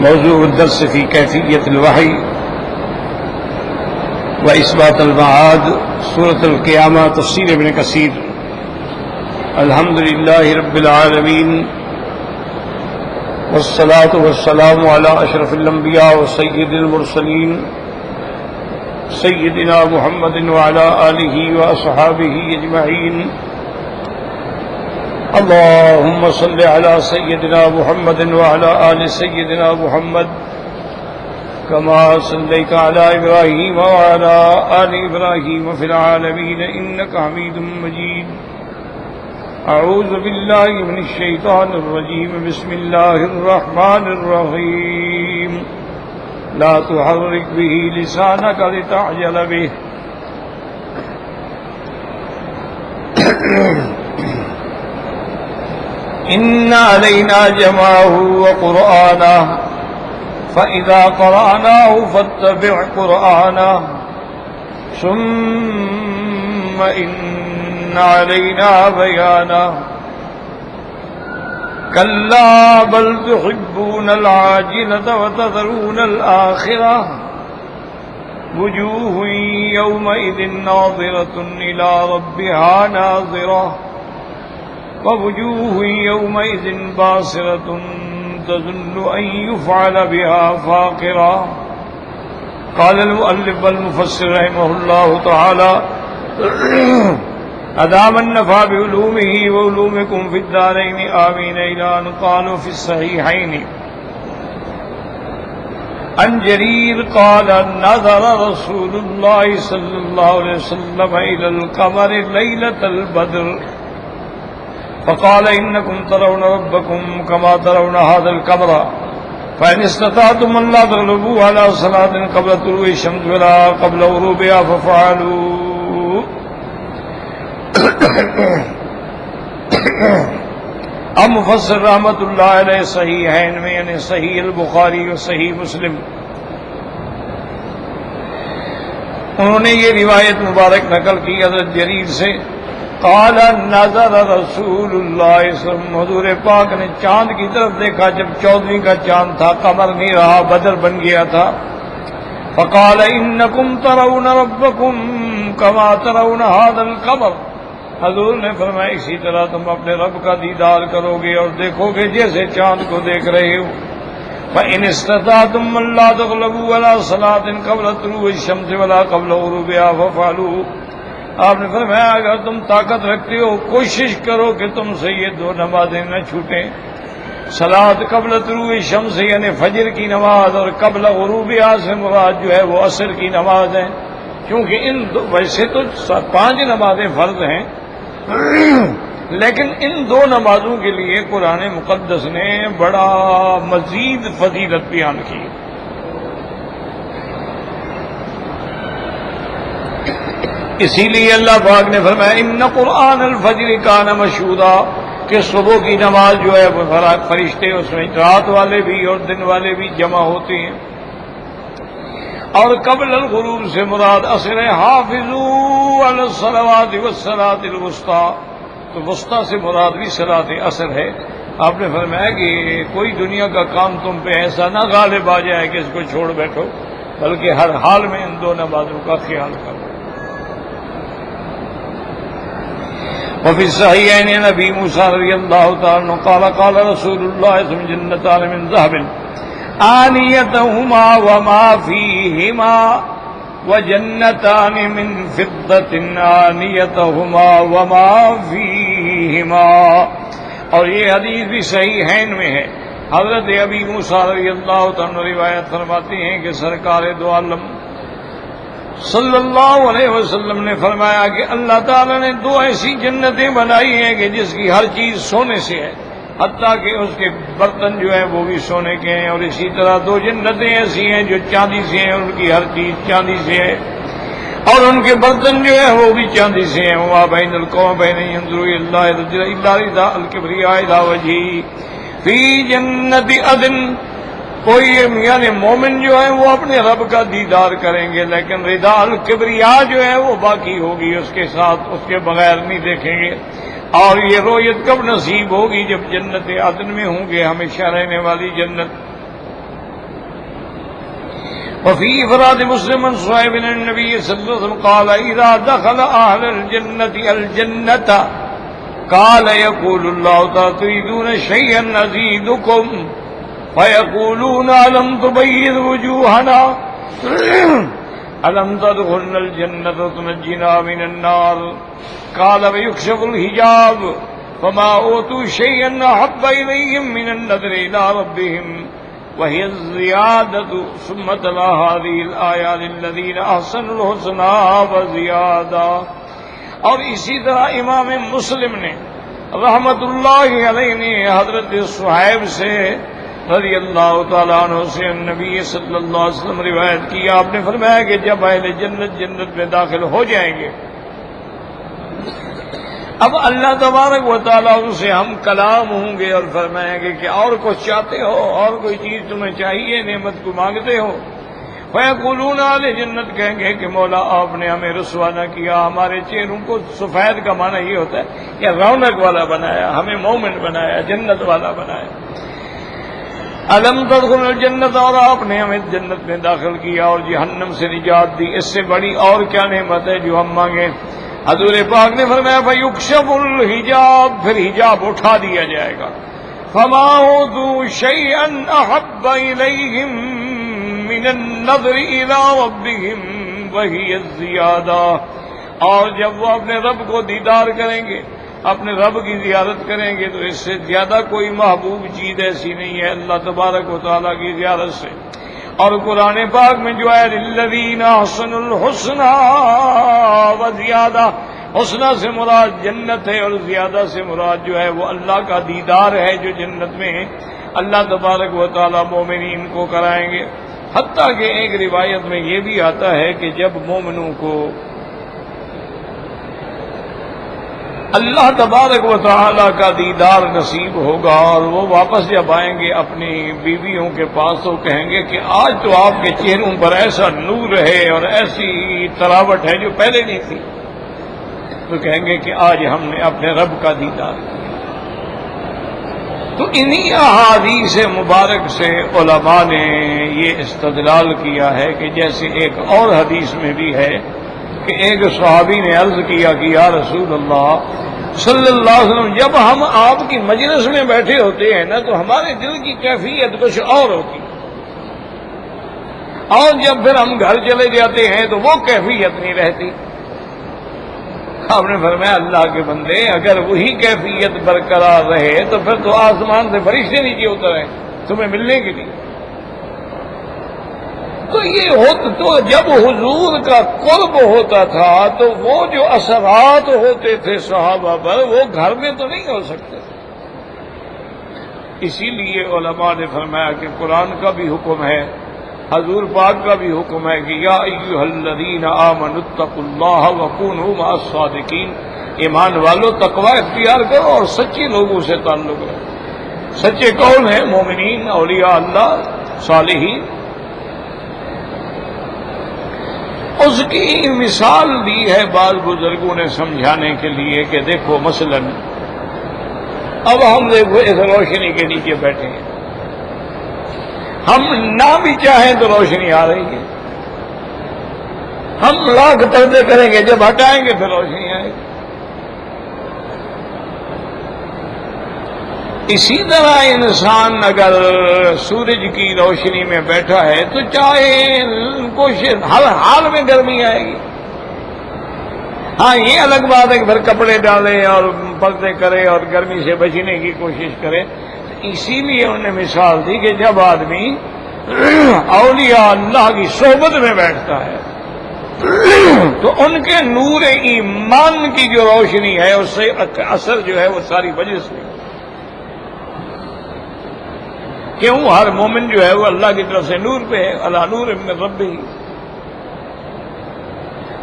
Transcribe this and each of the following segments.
موضوع الدرس في كيفية الوحي وإثبات المعاد سورة القيامة تفسير ابن كثير. الحمد لله رب العالمين والصلاة والسلام على أشرف الأنبياء وسيد المرسلين سيدنا محمد وعلى آله وأصحابه أجمعين. اللهم صل على سيدنا محمد وعلى آل سيدنا محمد كما صليت على إبراهيم وعلى آل إبراهيم في العالمين إنك حميد مجيد. أعوذ بالله من الشيطان الرجيم. بسم الله الرحمن الرحيم. لا تحرك به لسانك لتعجل به إن علينا جمعه وقرآنه فإذا قرأناه فاتبع قرآنه ثم إن علينا بيانه كلا بل تحبون العاجلة وتذرون الآخرة وجوه يومئذ ناظرة إلى ربها ناظرة ووجوه يومئذ باسرة تظن أن يفعل بها فاقرة. قال المؤلف والمفسر رحمه الله تعالى أدام النفع بعلومه وعلومكم في الدارين آمين. إلى أن قالوا في الصحيحين عن جرير قال نظر رسول الله صلى الله عليه وسلم إلى القمر ليلة البدر فقال إنكم ترون ربكم كما ترون هذا القمر فإن استطعتم أن لا تغلبوا على صلاة قبل طلوع الشمس ولا قبل غروبها ففعلوا. اب مفسر رحمۃ اللہ علیہ صحیحین میں یعنی صحیح البخاری اور صحیح مسلم انہوں نے یہ روایت مبارک نقل کی حضرت جریر سے. قال نظر رسول اللہ صلی اللہ علیہ وسلم حضور پاک نے چاند کی طرف دیکھا جب 14ویں کا چاند تھا، قمر نہیں رہا، بدر بن گیا تھا. فقال انکم ترون ربکم کما ترون هذا القمر. حضور نے فرمایا اسی طرح تم اپنے رب کا دیدار کرو گے اور دیکھو گے جیسے چاند کو دیکھ رہے ہو. فإن استطعتم أن لا تغلبوا على صلاة قبل طلوع الشمس ولا قبل غروبها فافعلوا. آپ نے فرمایا اگر تم طاقت رکھتے ہو کوشش کرو کہ تم سے یہ دو نمازیں نہ چھوٹیں. صلاۃ قبل طلوع الشمس یعنی فجر کی نماز اور قبل غروبها سے مراد جو ہے وہ عصر کی نماز ہے، کیونکہ ویسے تو 5 نمازیں فرض ہیں لیکن ان 2 نمازوں کے لیے قرآن مقدس نے بڑا مزید فضیلت بیان کی. اسی لیے اللہ پاک نے فرمایا ان قرآن الفجر کان مشہودا کہ صبح کی نماز جو ہے وہ فرشتے اس میں رات والے بھی اور دن والے بھی جمع ہوتے ہیں. اور قبل الغروب سے مراد عصر ہے. حافظوا علی الصلوات والصلاۃ الوسطی، تو وسطی سے مراد بھی صلاۃ عصر ہے. آپ نے فرمایا کہ کوئی دنیا کا کام تم پہ ایسا نہ غالب آ جائے کہ اس کو چھوڑ بیٹھو، بلکہ ہر حال میں ان 2 نمازوں کا خیال کرو. وفي الصحيحين عن ابي موسى رضي الله تعالى عنه قال قال رسول الله صلى الله عليه وسلم جنتان من ذهب آنيتهما وما فيهما وجنتان من فضة آنيتهما وما فيهما. اور یہ حدیث بھی صحیحین میں ہے. حضرت ابی موسیٰ رضی اللہ عنہ روایت فرماتے ہیں کہ سرکار دو عالم صلی اللہ علیہ وسلم نے فرمایا کہ اللہ تعالیٰ نے 2 ایسی جنتیں بنائی ہیں کہ جس کی ہر چیز سونے سے ہے، حتیٰ کہ اس کے برتن جو ہیں وہ بھی سونے کے ہیں. اور اسی طرح 2 جنتیں ایسی ہیں جو چاندی سے ہیں، ان کی ہر چیز چاندی سے ہے اور ان کے برتن جو ہیں وہ بھی چاندی سے ہیں. وما بین القوم بین ينظر الى الله الا رضا الكبرياء الى وجهه فی جنت عدن. کوئی یعنی مومن جو ہے وہ اپنے رب کا دیدار کریں گے، لیکن رضا الکبریا جو ہے وہ باقی ہوگی اس کے ساتھ، اس کے بغیر نہیں دیکھیں گے. اور یہ رویت کب نصیب ہوگی؟ جب جنت عدن میں ہوں گے، ہمیشہ رہنے والی جنت. وفي إفراد مسلم عن صهيب بن النبي صلى الله عليه وسلم قال إذا دخل أهل الجنة الجنة قال يقول الله تعالى تريدون شيئا أزيدكم فيقولون ألم تبيض وجوهنا ألم تدخلنا الجنة تنجنا من النار قال ويكشف الحجاب فما أوتوا شيئا أحب إليهم من النذر إلى ربهم وهي الزيادة ثم تلا هذه الآية للذين أحسنوا الحسنى وزيادة. اور اسی طرح امام مسلم نے رحمت اللہ علیہ نے حضرت صہیب سے رضی اللہ تعالیٰ عنہ سے نبی صلی اللہ علیہ وسلم روایت کی، آپ نے فرمایا کہ جب اہل جنت جنت میں داخل ہو جائیں گے، اب اللہ تبارک و تعالیٰ ان سے ہم کلام ہوں گے اور فرمائیں گے کہ اور کچھ چاہتے ہو، اور کوئی چیز تمہیں چاہیے، نعمت کو مانگتے ہو؟ فیقولون اہل جنت کہیں گے کہ مولا آپ نے ہمیں رسوا نہ کیا، ہمارے چہروں کو سفید کا معنی یہ ہوتا ہے کہ رونق والا بنایا، ہمیں مومن بنایا، جنت والا بنایا. الم تدخل الجنت، اور آپ نے ہمیں جنت میں داخل کیا اور جہنم سے نجات دی، اس سے بڑی اور کیا نعمت ہے جو ہم مانگیں؟ حضور پاک نے فرمایا فیکشف الحجاب، پھر حجاب اٹھا دیا جائے گا. فما اوتوا شیئا احب الیہم من النظر الى ربهم وہی الزیادہ. اور جب وہ اپنے رب کو دیدار کریں گے، اپنے رب کی زیارت کریں گے، تو اس سے زیادہ کوئی محبوب چیز ایسی نہیں ہے اللہ تبارک و تعالیٰ کی زیارت سے. اور قرآن پاک میں جو ہے للذین احسنوا الحسنى وزیادہ، حسنہ سے مراد جنت ہے اور زیادہ سے مراد جو ہے وہ اللہ کا دیدار ہے جو جنت میں اللہ تبارک و تعالیٰ مومنین کو کرائیں گے. حتیٰ کہ ایک روایت میں یہ بھی آتا ہے کہ جب مومنوں کو اللہ تبارک و تعالیٰ کا دیدار نصیب ہوگا اور وہ واپس جب آئیں گے اپنی بیویوں کے پاس، تو کہیں گے کہ آج تو آپ کے چہروں پر ایسا نور ہے اور ایسی تراوٹ ہے جو پہلے نہیں تھی. تو کہیں گے کہ آج ہم نے اپنے رب کا دیدار کیا. تو انہی احادیث مبارک سے علماء نے یہ استدلال کیا ہے کہ جیسے ایک اور حدیث میں بھی ہے کہ ایک صحابی نے عرض کیا کہ یا رسول اللہ صلی اللہ علیہ وسلم، جب ہم آپ کی مجلس میں بیٹھے ہوتے ہیں نا تو ہمارے دل کی کیفیت کچھ اور ہوتی، اور جب پھر ہم گھر چلے جاتے ہیں تو وہ کیفیت نہیں رہتی. آپ نے فرمایا اللہ کے بندے، اگر وہی کیفیت برقرار رہے تو پھر تو آسمان سے فرشتے نیچے اترے تمہیں ملنے کے لیے. تو یہ تو جب حضور کا قرب ہوتا تھا تو وہ جو اثرات ہوتے تھے صحابہ پر وہ گھر میں تو نہیں ہو سکتے. اسی لیے علماء نے فرمایا کہ قرآن کا بھی حکم ہے، حضور پاک کا بھی حکم ہے کہ یا ایھا الذین آمنوا اتقوا اللہ وکونوا مع الصادقین، ایمان والو تقوی اختیار کرو اور سچے لوگوں سے تعلق رکھو. سچے کون ہیں؟ مومنین، اولیاء اللہ، صالحین. اس کی مثال دی ہے بعض بزرگوں نے سمجھانے کے لیے کہ دیکھو مثلا اب ہم دیکھو اس روشنی کے نیچے بیٹھے ہیں، ہم نہ بھی چاہیں تو روشنی آ رہی ہے، ہم لاکھ پردے کریں گے، جب ہٹائیں گے پھر روشنی آئے گی. اسی طرح انسان اگر سورج کی روشنی میں بیٹھا ہے تو چاہے ہر حال میں گرمی آئے گی. ہاں یہ الگ بات ہے کہ پھر کپڑے ڈالے اور پردے کرے اور گرمی سے بچنے کی کوشش کرے. اسی لیے انہوں نے مثال دی کہ جب آدمی اولیاء اللہ کی صحبت میں بیٹھتا ہے تو ان کے نور ایمان کی جو روشنی ہے اس سے اثر جو ہے وہ ساری وجہ سے. کیوں؟ ہر مومن جو ہے وہ اللہ کی طرف سے نور پہ ہے، اللہ نور من ربہ.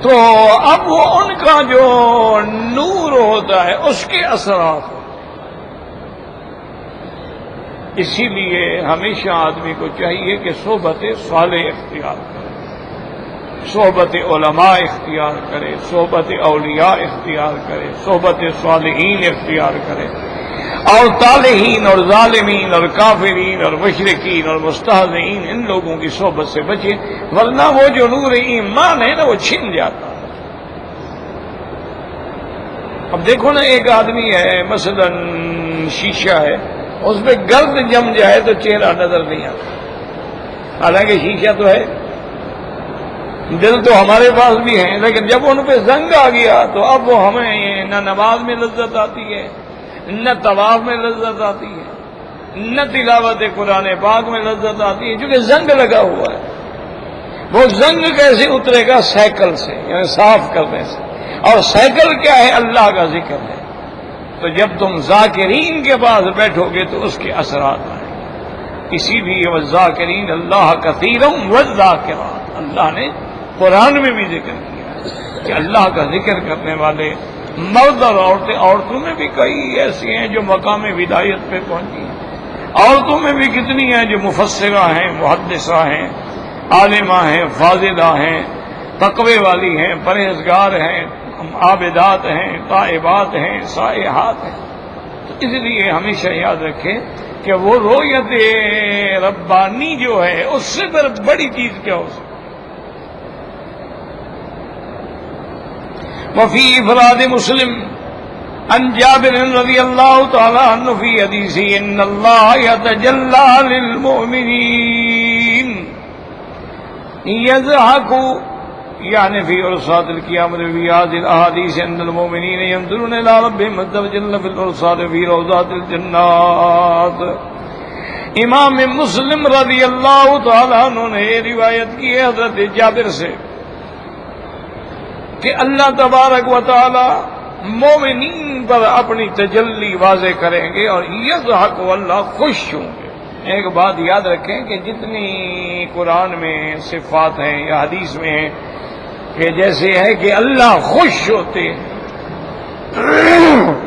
تو اب وہ ان کا جو نور ہوتا ہے اس کے اثرات ہوتے. اسی لیے ہمیشہ آدمی کو چاہیے کہ صحبت صالح اختیار کرے، صحبت علماء اختیار کرے، صحبت اولیاء اختیار کرے، صحبت صالحین اختیار کرے. اور طالحین اور ظالمین اور کافرین اور مشرکین اور مستہزئین ان لوگوں کی صحبت سے بچے، ورنہ وہ جو نور ایمان ہے نا وہ چھن جاتا ہے۔ اب دیکھو نا، ایک آدمی ہے مثلا شیشہ ہے، اس پہ گرد جم جائے تو چہرہ نظر نہیں آتا، حالانکہ شیشہ تو ہے، دل تو ہمارے پاس بھی ہیں، لیکن جب ان پہ زنگ آ گیا تو اب وہ ہمیں نہ نماز میں لذت آتی ہے، نہ طواف میں لذت آتی ہے، نہ تلاوت قرآن پاک میں لذت آتی ہے، کیونکہ زنگ لگا ہوا ہے۔ وہ زنگ کیسے اترے گا؟ سائیکل سے، یعنی صاف کرنے سے، اور سائیکل کیا ہے؟ اللہ کا ذکر ہے۔ تو جب تم ذاکرین کے پاس بیٹھو گے تو اس کے اثرات آئیں، اسی لیے والذاکرین اللہ کثیرا والذاکرات، اللہ نے قرآن میں بھی ذکر کیا ہے کہ اللہ کا ذکر کرنے والے مرد اور عورتیں، عورتوں میں بھی کئی ایسی ہیں جو مقام ولایت پہ پہنچی ہیں، عورتوں میں بھی کتنی ہیں جو مفسرہ ہیں، محدثہ ہیں، عالمہ ہیں، فاضلہ ہیں، تقوی والی ہیں، پرہیزگار ہیں، عابدات ہیں، تائبات ہیں، سائحات ہیں۔ تو اس لیے ہمیشہ یاد رکھیں کہ وہ رؤیت ربانی جو ہے اس سے بڑی چیز کیا ہو سکتی۔ وفی افراد مسلم عن جابر رضی اللہ تعالی عنہ فی حدیث ان اللہ یتجلی للمؤمنین یضحک، یعنی فی عرصات القیامت فی هذه الاحادیث ان المؤمنین ينظرون الى ربهم عز وجل فی العرصات فی روضات الجنات۔ امام مسلم رضی اللہ تعالی عنہ نے یہ روایت کی ہے حضرت جابر سے کہ اللہ تبارک و تعالی مومنین پر اپنی تجلی واضح کریں گے اور یضحک، اللہ خوش ہوں گے۔ ایک بات یاد رکھیں کہ جتنی قرآن میں صفات ہیں یا حدیث میں ہیں کہ جیسے ہے کہ اللہ خوش ہوتے ہیں،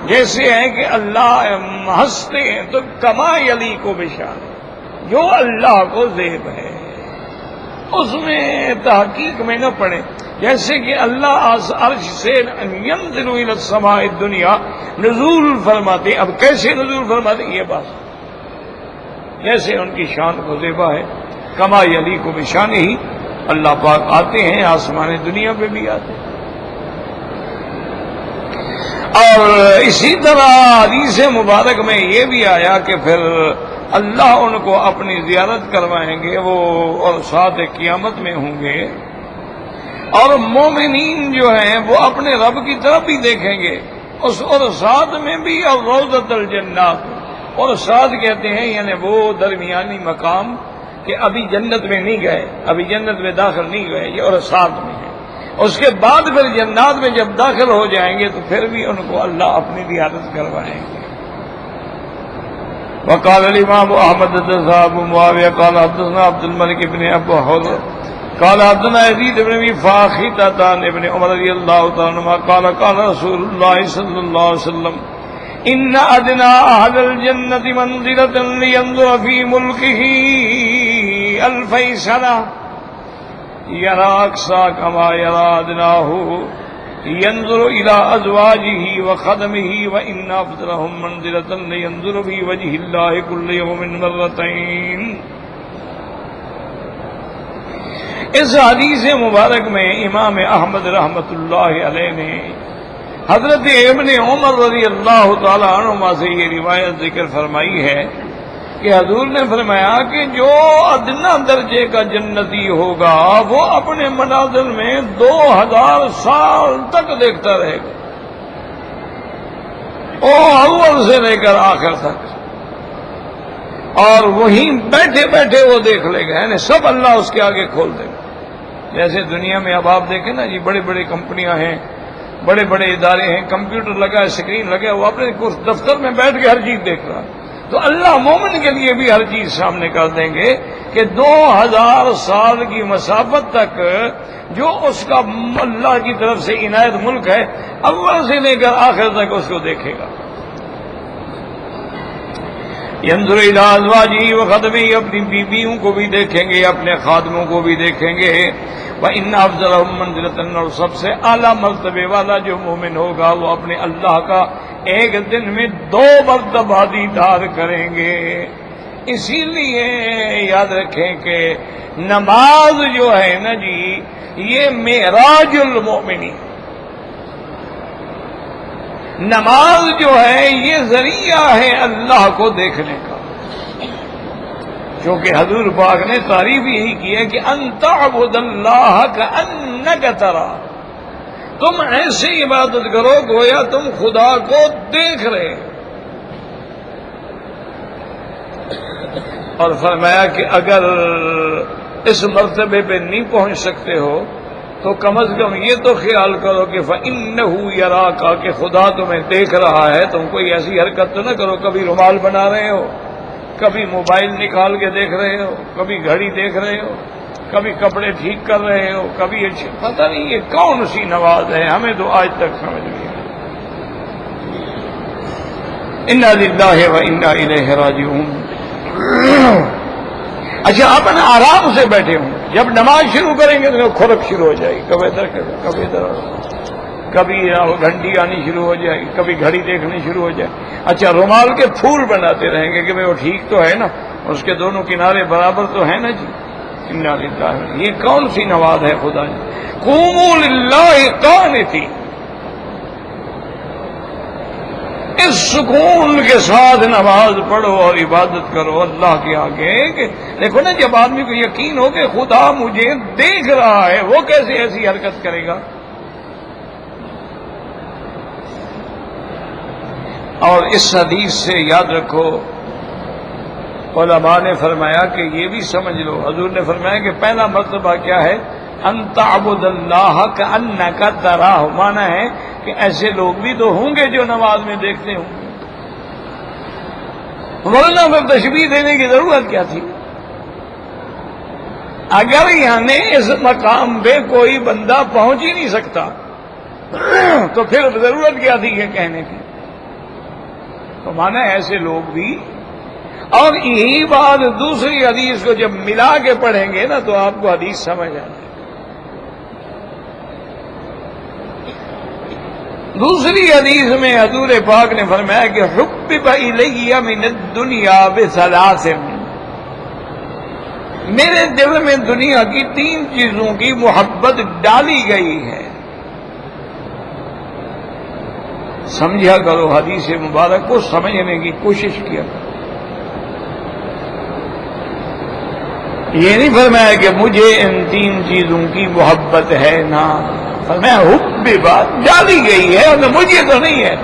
جیسے ہے کہ اللہ ہنستے ہیں، تو کما یلیق بشان، جو اللہ کو زیب ہے اس میں تحقیق میں نہ پڑے۔ جیسے کہ اللہ عرش سے ینزل الی السماء الدنیا نزول فرماتے، اب کیسے نزول فرماتے یہ بات، جیسے ان کی شان کو زیبا ہے، کما یلیق بشان ہی اللہ پاک آتے ہیں، آسمان دنیا پہ بھی آتے ہیں۔ اور اسی طرح حدیث مبارک میں یہ بھی آیا کہ پھر اللہ ان کو اپنی زیارت کروائیں گے، وہ اور ساتھ قیامت میں ہوں گے، اور مومنین جو ہیں وہ اپنے رب کی طرف بھی دیکھیں گے اس اور ساتھ میں بھی، اور روضۃ الجنات، اور ساتھ کہتے ہیں یعنی وہ درمیانی مقام کہ ابھی جنت میں نہیں گئے، ابھی جنت میں داخل نہیں ہوئے، یہ اور ساتھ میں ہے۔ اس کے بعد پھر جنات میں جب داخل ہو جائیں گے تو پھر بھی ان کو اللہ اپنی زیارت کروائیں گے۔ وقال الامام احمد صاحب معاویہ قال حدثنا عبد الملک بن ابو حر قال حدثنا يزيد بن ابي فاخته عن ابن عمر رضي الله تعالى عنهما قال قال رسول الله صلى الله عليه وسلم ان ادنى اهل الجنه منزله لينظر في ملكه 1000 سنه يرى اقصى كما يرى ادناه ينظر الى ازواجه وخدمه وان افضلهم منزله لينظر في وجه الله كل يوم مرتين۔ اس حدیث مبارک میں امام احمد رحمت اللہ علیہ نے حضرت ابن عمر رضی اللہ تعالی عنہما سے یہ روایت ذکر فرمائی ہے کہ حضور نے فرمایا کہ جو ادنا درجے کا جنتی ہوگا وہ اپنے منازل میں 2000 سال تک دیکھتا رہے گا، اول سے لے کر آخر تک، اور وہیں بیٹھے بیٹھے وہ دیکھ لے گا، یعنی سب اللہ اس کے آگے کھول دے گا۔ جیسے دنیا میں اب آپ دیکھیں نا جی، بڑے بڑے کمپنیاں ہیں، بڑے بڑے ادارے ہیں، کمپیوٹر لگا ہے، اسکرین لگا ہے، وہ اپنے دفتر میں بیٹھ کے ہر چیز دیکھ رہا ہے، تو اللہ مومن کے لیے بھی ہر چیز سامنے کر دیں گے کہ 2000 سال کی مسافت تک جو اس کا اللہ کی طرف سے عنایت ملک ہے، اول سے لے کر آخر تک اس کو دیکھے گا۔ ينظر الى ازواجه وخدمه، اپنی بیویوں کو بھی دیکھیں گے، اپنے خادموں کو بھی دیکھیں گے. وان افضلهم منزلۃ، اور سب سے اعلیٰ مرتبے والا جو مومن ہوگا وہ اپنے اللہ کا ایک دن میں 2 مرتبہ دیدار کریں گے. اسی لیے یاد رکھیں کہ نماز جو ہے نا جی، یہ معراج المومنین، نماز جو ہے یہ ذریعہ ہے اللہ کو دیکھنے کا. کیونکہ حضور پاک نے تعریف یہی کی ہے کہ ان تعبد اللہ کأنک تراہ، تم ایسی عبادت کرو گویا تم خدا کو دیکھ رہے. اور فرمایا کہ اگر اس مرتبے پہ نہیں پہنچ سکتے ہو تو کم از کم یہ تو خیال کرو کہ فَإِنَّهُ يَرَاكَ، کہ خدا تمہیں دیکھ رہا ہے. تم کوئی ایسی حرکت تو نہ کرو، کبھی رومال بنا رہے ہو، کبھی موبائل نکال کے دیکھ رہے ہو، کبھی گھڑی دیکھ رہے ہو، کبھی کپڑے ٹھیک کر رہے ہو، کبھی اچھے. پتہ نہیں یہ کون سی نماز ہے، ہمیں تو آج تک سمجھ نہیں آئی. اِنَّا لِلَّهِ وَإِنَّا إِلَيْهِ راجعون. اچھا اپنا آرام سے بیٹھے ہوں، جب نماز شروع کریں گے تو کھرک شروع ہو جائے گی، کبھی ادھر کبھی ادھر، کبھی گھنٹی آنی شروع ہو جائے گی، کبھی گھڑی دیکھنی شروع ہو جائے. اچھا رومال کے پھول بناتے رہیں گے کہ وہ ٹھیک تو ہے نا، اس کے دونوں کنارے برابر تو ہے نا جی. انا للہ، یہ کون سی نماز ہے خدا جی؟ قوموا للہ قانتین، اس سکون کے ساتھ نماز پڑھو اور عبادت کرو اللہ کے آگے. کہ دیکھو نا، جب آدمی کو یقین ہو کہ خدا مجھے دیکھ رہا ہے، وہ کیسے ایسی حرکت کرے گا؟ اور اس حدیث سے یاد رکھو، علماء نے فرمایا کہ یہ بھی سمجھ لو، حضور نے فرمایا کہ پہلا مرتبہ کیا ہے؟ ان تعبد اللہ کأنک تراہ، مانا ہے کہ ایسے لوگ بھی تو ہوں گے جو نماز میں دیکھتے ہوں گے، ورنہ پھر تشبیہ دینے کی ضرورت کیا تھی؟ اگر یعنی اس مقام پہ کوئی بندہ پہنچ ہی نہیں سکتا تو پھر ضرورت کیا تھی یہ کہنے کی؟ تو مانا ایسے لوگ بھی. اور یہی بات دوسری حدیث کو جب ملا کے پڑھیں گے نا تو آپ کو حدیث سمجھ آ جائے گی. دوسری حدیث میں حضور پاک نے فرمایا کہ حبب الی من الدنیا بثلاث، میرے دل میں دنیا کی 3 چیزوں کی محبت ڈالی گئی ہے. سمجھا کرو حدیث مبارک کو، سمجھنے کی کوشش کیا کرو. یہ نہیں فرمایا کہ مجھے ان 3 چیزوں کی محبت ہے، نہ فرمایا حب بات ڈالی گئی ہے اور مجھے تو نہیں ہے.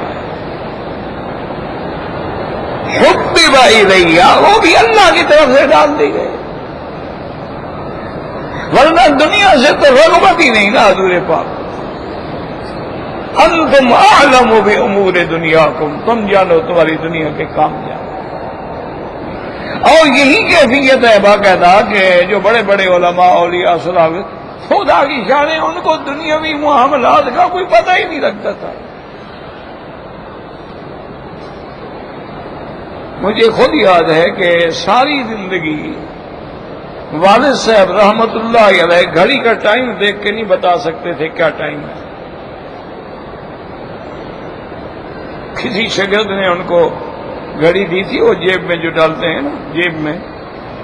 حب الی، وہ بھی اللہ کی طرف سے ڈال دی گئی، ورنہ دنیا سے تو رغبت ہی نہیں نا. حضور پاک انتم اعلم بامور دنیاکم، تم جانو تمہاری دنیا کے کام جانو. اور یہی کیفیت ہے باقاعدہ کہ جو بڑے بڑے علماء اولیاء صلاح خدا کی شانیں، ان کو دنیاوی معاملات کا کوئی پتہ ہی نہیں لگتا تھا. مجھے خود یاد ہے کہ ساری زندگی والد صاحب رحمت اللہ علیہ گھڑی کا ٹائم دیکھ کے نہیں بتا سکتے تھے کیا ٹائم ہے. کسی شاگرد نے ان کو گھڑی دی تھی، وہ جیب میں جو ڈالتے ہیں نا جیب میں،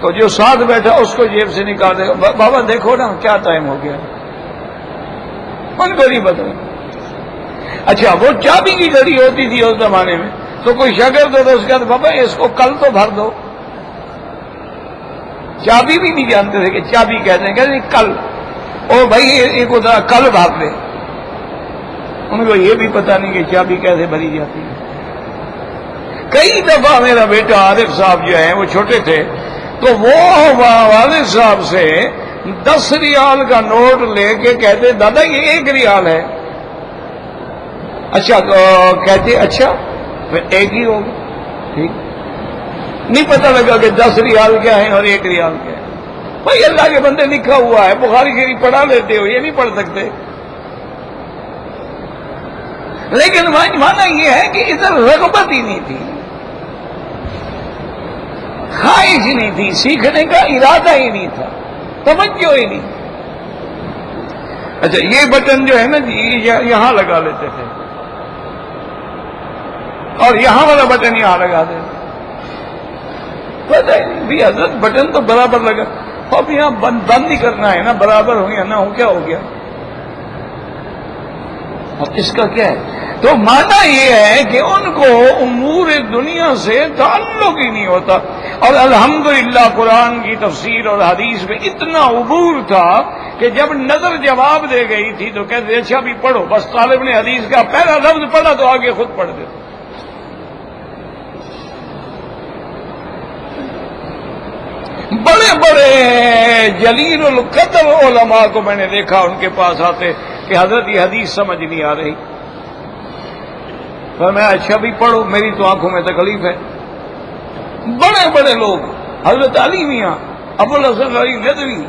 تو جو ساتھ بیٹھا اس کو جیب سے نکال دے، بابا دیکھو نا کیا ٹائم ہو گیا، ان کو نہیں پتا. اچھا وہ چابی کی گھڑی ہوتی تھی اس زمانے میں، تو کوئی شاگرد ہوتا اس کے بعد بابا اس کو کل تو بھر دو. چابی بھی نہیں جانتے تھے کہ چابی کہتے ہیں، کہتے ہیں کل، او بھائی یہ کو ذرا کل بھر دے. ان کو یہ بھی پتا نہیں کہ چابی کیسے بھری جاتی ہے. کئی دفعہ میرا بیٹا عارف صاحب جو ہیں وہ چھوٹے تھے تو وہ والد صاحب سے 10 ریال کا نوٹ لے کے کہتے دادا یہ 1 ریال ہے. اچھا کہتے اچھا پھر 1 ہی ہوگا، ٹھیک. نہیں پتہ لگا کہ 10 ریال کیا ہے اور 1 ریال کیا ہے. بھائی اللہ کے بندے لکھا ہوا ہے، بخاری شریف پڑھا لیتے ہو، یہ نہیں پڑھ سکتے. لیکن مانا یہ ہے کہ ادھر رغبت ہی نہیں تھی. خواہش ہی نہیں تھی، سیکھنے کا ارادہ ہی نہیں تھا، توجہ ہی نہیں۔ اچھا یہ بٹن جو ہے نا جی یہاں لگا لیتے تھے اور یہاں والا بٹن یہاں لگا دیتے، پتہ ہی نہیں بھی حضرت بٹن تو برابر لگا، اب یہاں بند ہی کرنا ہے نا، برابر ہو گیا نہ ہو کیا ہو گیا، اب اس کا کیا ہے؟ تو معنی یہ ہے کہ ان کو امور دنیا سے تعلق ہی نہیں ہوتا، اور الحمدللہ قرآن کی تفسیر اور حدیث میں اتنا عبور تھا کہ جب نظر جواب دے گئی تھی تو کہتے اچھا بھی پڑھو، بس طالب نے حدیث کا پہلا لفظ پڑھا تو آگے خود پڑھ دے۔ بڑے بڑے جلیل القدر علماء کو میں نے دیکھا ان کے پاس آتے کہ حضرت یہ حدیث سمجھ نہیں آ رہی، پر میں اچھا بھی پڑھو، میری تو آنکھوں میں تکلیف ہے۔ بڑے بڑے لوگ، حضرت علی میاں، ابو الحسن علی ندوی،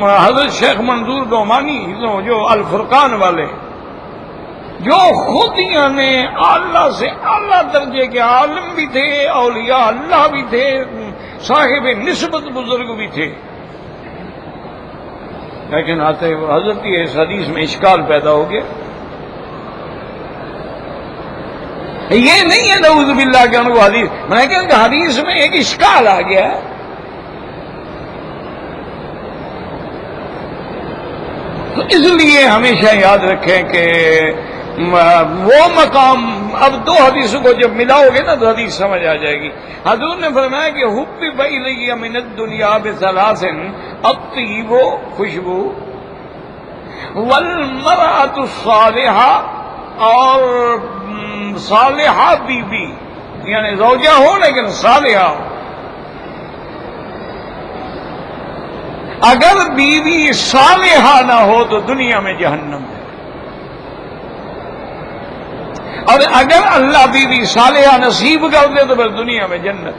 حضرت شیخ منظور نعمانی جو الفرقان والے، جو خود یعنی اعلیٰ سے اعلیٰ درجے کے عالم بھی تھے، اولیاء اللہ بھی تھے، صاحب نسبت بزرگ بھی تھے، لیکن آتے ہوئے حضرت کی اس حدیث میں اشکال پیدا ہو گیا۔ یہ نہیں ہے نعوذ باللہ کہ ان کو حدیث، میں کہا کہ حدیث میں ایک اشکال آ گیا ہے۔ تو اس لیے ہمیشہ یاد رکھیں کہ وہ مقام، اب دو حدیثوں کو جب ملاؤ گے نا تو حدیث سمجھ آ جائے گی۔ حضور نے فرمایا کہ حبب الی من الدنیا بثلاث، الطیب خوشبو، والمرأۃ الصالحہ، اور صالحہ بیوی، یعنی زوجہ ہو لیکن صالحہ ہو۔ اگر بیوی صالحہ نہ ہو تو دنیا میں جہنم ہے، اور اگر اللہ بیوی صالحہ نصیب کر دے تو پھر دنیا میں جنت۔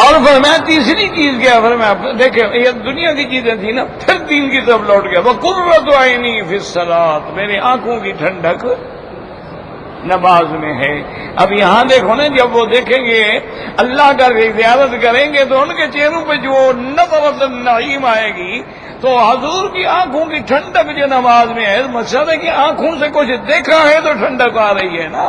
اور فرمایا تیسری چیز کیا؟ فرمایا دیکھیں یہ دنیا کی چیزیں تھی نا، پھر دین کی طرف لوٹ گیا، وَقُرَّةُ عَيْنِي فِي الصَّلَاةِ، میری آنکھوں کی ٹھنڈک نماز میں ہے۔ اب یہاں دیکھو نا، جب وہ دیکھیں گے اللہ کا زیارت کریں گے تو ان کے چہروں پہ جو نظرۃ النعیم آئے گی، تو حضور کی آنکھوں کی ٹھنڈک جو نماز میں ہے، مقصد ہے کہ آنکھوں سے کچھ دیکھا ہے تو ٹھنڈک آ رہی ہے نا۔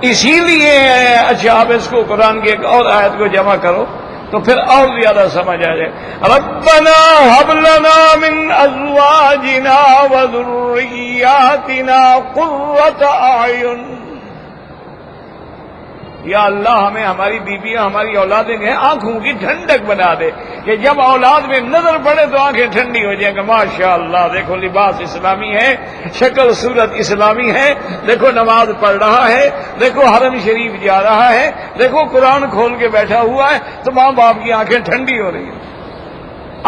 اسی لیے اچھا آپ اس کو قرآن کی ایک اور آیت کو جمع کرو تو پھر اور زیادہ سمجھ آ جائے۔ ربنا هب لنا من ازواجنا وذرياتنا قرة اعین، یا اللہ ہمیں ہماری بیویاں، ہماری اولادیں ہیں آنکھوں کی ٹھنڈک بنا دے، کہ جب اولاد میں نظر پڑے تو آنکھیں ٹھنڈی ہو جائیں کہ ماشاءاللہ دیکھو لباس اسلامی ہے، شکل صورت اسلامی ہے، دیکھو نماز پڑھ رہا ہے، دیکھو حرم شریف جا رہا ہے، دیکھو قرآن کھول کے بیٹھا ہوا ہے، تو ماں باپ کی آنکھیں ٹھنڈی ہو رہی ہیں۔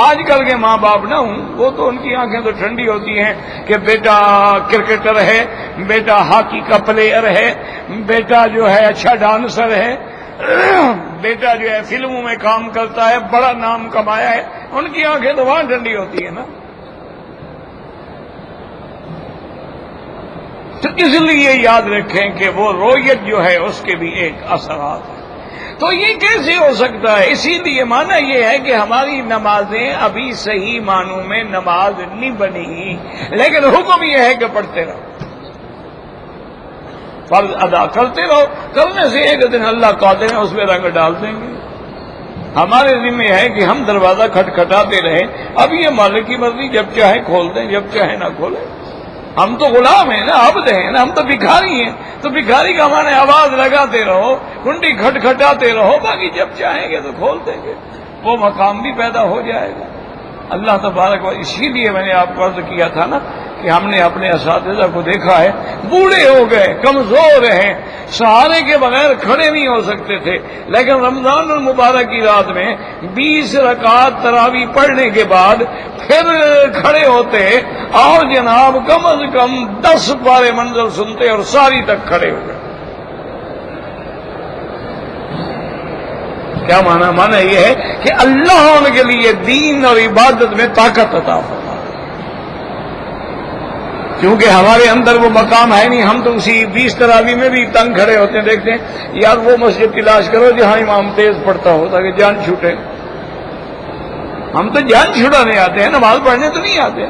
آج کل کے ماں باپ نہ ہوں وہ تو ان کی آنکھیں تو ٹھنڈی ہوتی ہیں کہ بیٹا کرکٹر ہے، بیٹا ہاکی کا پلیئر ہے، بیٹا جو ہے اچھا ڈانسر ہے، بیٹا جو ہے فلموں میں کام کرتا ہے، بڑا نام کمایا ہے، ان کی آنکھیں تو وہاں ٹھنڈی ہوتی ہیں نا۔ تو اس لیے یاد رکھیں کہ وہ رویت جو ہے اس کے بھی ایک اثرات ہیں۔ تو یہ کیسے ہو سکتا ہے؟ اسی لیے معنی یہ ہے کہ ہماری نمازیں ابھی صحیح معنوں میں نماز نہیں بنی، لیکن حکم یہ ہے کہ پڑھتے رہو، فرض ادا کرتے رہو، کرنے سے ایک دن اللہ قادر ہے اس میں رنگ ڈال دیں گے۔ ہمارے ذمہ ہے کہ ہم دروازہ کھٹکھٹاتے رہیں، اب یہ مالک کی مرضی، جب چاہے کھول دیں جب چاہے نہ کھولیں۔ ہم تو غلام ہیں نا، عبد ہیں نا، ہم تو بھکاری ہیں، تو بھکاری کا معنی آواز لگاتے رہو، کنڈی کھٹکھٹاتے رہو، باقی جب چاہیں گے تو کھول دیں گے، وہ مقام بھی پیدا ہو جائے گا۔ اللہ تبارک و، اسی لیے میں نے آپ کو عرض کیا تھا نا کہ ہم نے اپنے اساتذہ کو دیکھا ہے، بوڑھے ہو گئے، کمزور ہیں، سہارے کے بغیر کھڑے نہیں ہو سکتے تھے، لیکن رمضان المبارک کی رات میں 20 رکعت تراویح پڑھنے کے بعد پھر کھڑے ہوتے اور جناب کم از کم 10 پارے منزل سنتے اور ساری تک کھڑے ہو گئے۔ کیا معنی؟ معنی یہ ہے کہ اللہ ان کے لیے دین اور عبادت میں طاقت عطا فرما۔ کیونکہ ہمارے اندر وہ مقام ہے نہیں. ہم تو اسی 20 تراویح میں بھی تنگ کھڑے ہوتے ہیں. دیکھتے ہیں یار وہ مسجد تلاش کرو جہاں امام تیز پڑھتا ہو تاکہ جان چھوٹے. ہم تو جان چھڑانے آتے ہیں, نماز پڑھنے تو نہیں آتے.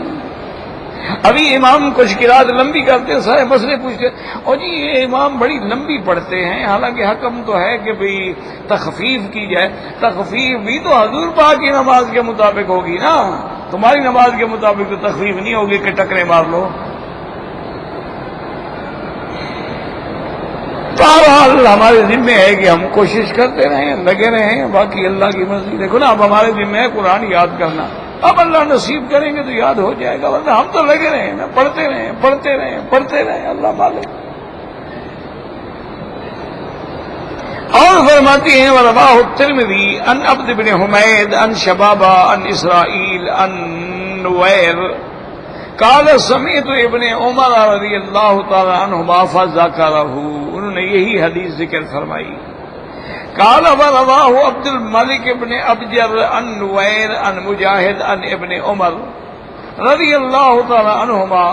ابھی امام کچھ قرات لمبی کرتے ہیں, سارے مسئلے پوچھتے ہیں اور جی یہ امام بڑی لمبی پڑھتے ہیں. حالانکہ حکم تو ہے کہ بھئی تخفیف کی جائے. تخفیف بھی تو حضور پاک کی نماز کے مطابق ہوگی نا, تمہاری نماز کے مطابق تو تخفیف نہیں ہوگی کہ ٹکرے مار لو. بہرحال ہمارے ذمہ ہے کہ ہم کوشش کرتے رہیں, لگے رہیں. باقی اللہ کی مرضی. دیکھو نا, اب ہمارے ذمہ ہے قرآن یاد کرنا. اب اللہ نصیب کریں گے تو یاد ہو جائے گا, ورنہ ہم تو لگے رہے نا, پڑھتے رہیں پڑھتے رہیں پڑھتے رہیں. اللہ مالک. اور فرماتی ہیں ورواه الترمذی عن عبد بن حمید عن شبابہ عن اسرائیل عن نویر قال سمعت ابن عمر رضی اللہ تعالی عنہما فذکرہ, انہوں نے یہی حدیث ذکر فرمائی. قال ورواه عبد الملک ابن ابجر عن نویر عن مجاہد عن ابن عمر رضی اللہ تعالی عنہما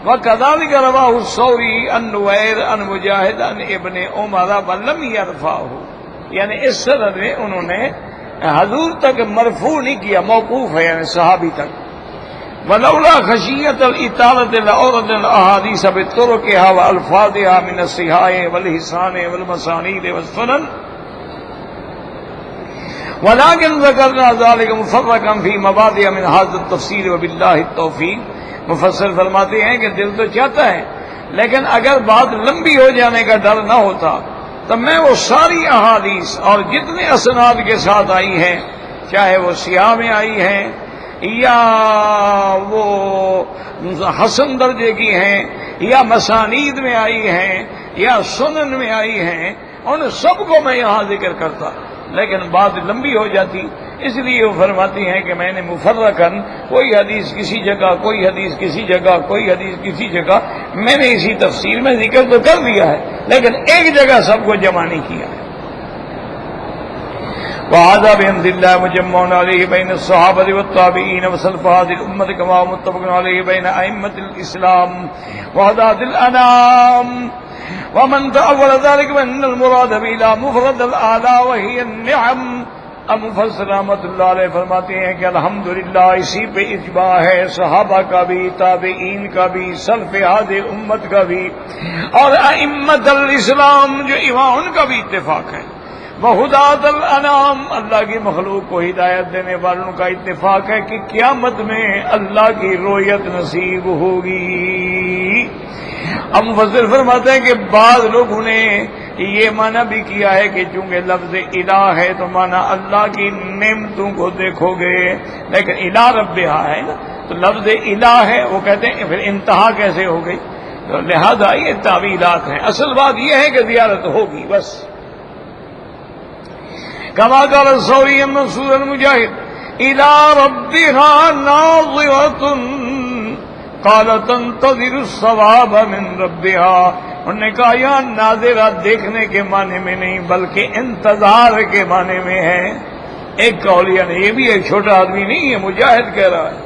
وكذلك رواه الثوری عن نویر عن مجاہد عن ابن عمر ولم يرفعه, یعنی اس سند میں انہوں نے حضور تک مرفوع نہیں کیا, موقوف ہے یعنی صحابی تک. ولولا خشیت الاطالة لأورد الاحادیث بطرقها والفاظها من الصحاح والحسان والمسانید والسنن ولكن ذكرنا ذلك مفرقا في مبادئ من هذا التفسير وبالله التوفيق. مفسر فرماتے ہیں کہ دل تو چاہتا ہے, لیکن اگر بات لمبی ہو جانے کا ڈر نہ ہوتا تو میں وہ ساری احادیث اور جتنے اسناد کے ساتھ آئی ہیں, چاہے وہ سیاح میں آئی ہیں یا وہ حسن درجے کی ہیں یا مسانید میں آئی ہیں یا سنن میں آئی ہیں, ان سب کو میں یہاں ذکر کرتا, لیکن بات لمبی ہو جاتی. اس لیے وہ فرماتی ہیں کہ میں نے مفرقاً کوئی حدیث کسی جگہ, کوئی حدیث کسی جگہ, کوئی حدیث کسی جگہ, میں نے اسی تفسیر میں ذکر تو کر دیا ہے, لیکن ایک جگہ سب کو جمع نہیں کیا ہے. وهذا بحمد الله مجمع عليه بين الصحابة والتابعين وسلف هذه الأمة كما متفق عليه بين أئمة الإسلام وهداة الأنام. ومن تأول ذلك بأن المراد بلا مفرد الآلاء وهي النعم. اب مفسر رحمۃ اللہ علیہ فرماتے ہیں کہ الحمدللہ اسی پہ اجماع ہے, صحابہ کا بھی, تابعین کا بھی, سلف هذه الامت کا بھی, اور ائمۃ الاسلام جو امام ان کا بھی اتفاق ہے. وہدات الانام, اللہ کی مخلوق کو ہدایت دینے والوں کا اتفاق ہے کہ قیامت میں اللہ کی رؤیت نصیب ہوگی. اب مفسر فرماتے ہیں کہ بعض لوگوں نے یہ معنی بھی کیا ہے کہ چونکہ لفظ الہ ہے تو معنی اللہ کی نعمتوں کو دیکھو گے, لیکن الہ ربہا ہے نا, تو لفظ الہ ہے, وہ کہتے ہیں پھر انتہا کیسے ہو گئی, تو لہذا یہ تعویلات ہیں. اصل بات یہ ہے کہ زیارت ہوگی بس. كما قال الثوري منصور المجاهد إلى ربها ناظرة قال تنتظر الثواب من ربها. انہوں نے کہا یہاں ناظرہ دیکھنے کے معنی میں نہیں بلکہ انتظار کے معنی میں ہے. ایک قول یعنی یہ بھی ایک چھوٹا آدمی نہیں ہے, مجاہد کہہ رہا ہے.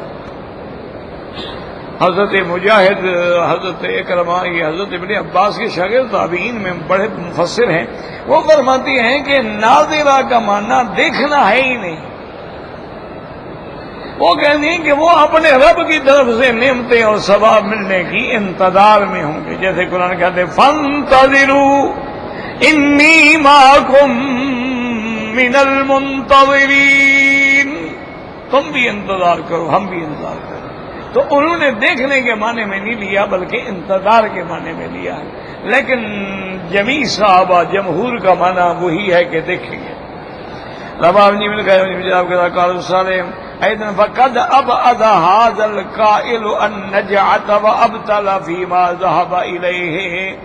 حضرت مجاہد, حضرت اکرمہ, یہ حضرت ابن عباس کے شاگرد تابعین میں بڑے مفسر ہیں, وہ فرماتی ہیں کہ ناظرہ کا معنی دیکھنا ہے ہی نہیں. وہ کہتے ہیں کہ وہ اپنے رب کی طرف سے نعمتیں اور ثواب ملنے کی انتظار میں ہوں گے. جیسے قرآن کہتے ہیں فانتظروا انی معکم من المنتظرین, تم بھی انتظار کرو ہم بھی انتظار کرو. تو انہوں نے دیکھنے کے معنی میں نہیں لیا بلکہ انتظار کے معنی میں لیا ہے, لیکن جمیع صحابہ جمہور کا معنی وہی ہے کہ دیکھیں گے. ربابنی بن قال صالح ایدن فقد ابعد هذا القائل النجعت وابتل فيما ذهب الیہ.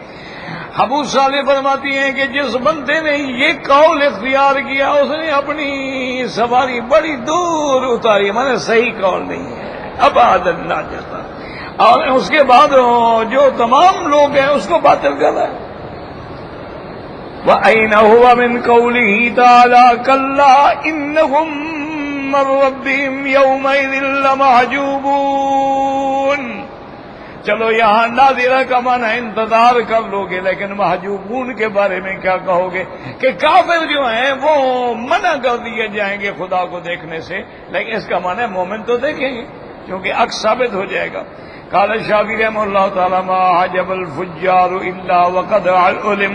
ابو صالح فرماتی ہیں کہ جس بندے نے یہ قول اختیار کیا اس نے اپنی سواری بڑی دور اتاری, مانے صحیح قول نہیں ہے, ابعد النجعت, اور اس کے بعد جو تمام لوگ ہیں اس کو باطل کر رہا ہے. وَأَيْنَ هُوَ مِنْ قَوْلِهِ تَعَالَى كَلَّا إِنَّهُمْ مَنْ رَبِّهِمْ يَوْمَئِذٍ لَمَحْجُوبُونَ. چلو یہاں ناظرہ کا معنی انتظار کر لو گے، لیکن محجوبون کے بارے میں کیا کہو گے کہ کافر جو ہیں وہ منع کر دیے جائیں گے خدا کو دیکھنے سے، لیکن اس کا معنی مومن تو دیکھیں گے کیونکہ عکس ثابت ہو جائے گا۔ قال الشافعی رحمہ اللہ تعالی ما عجب الفجار الا وقد علم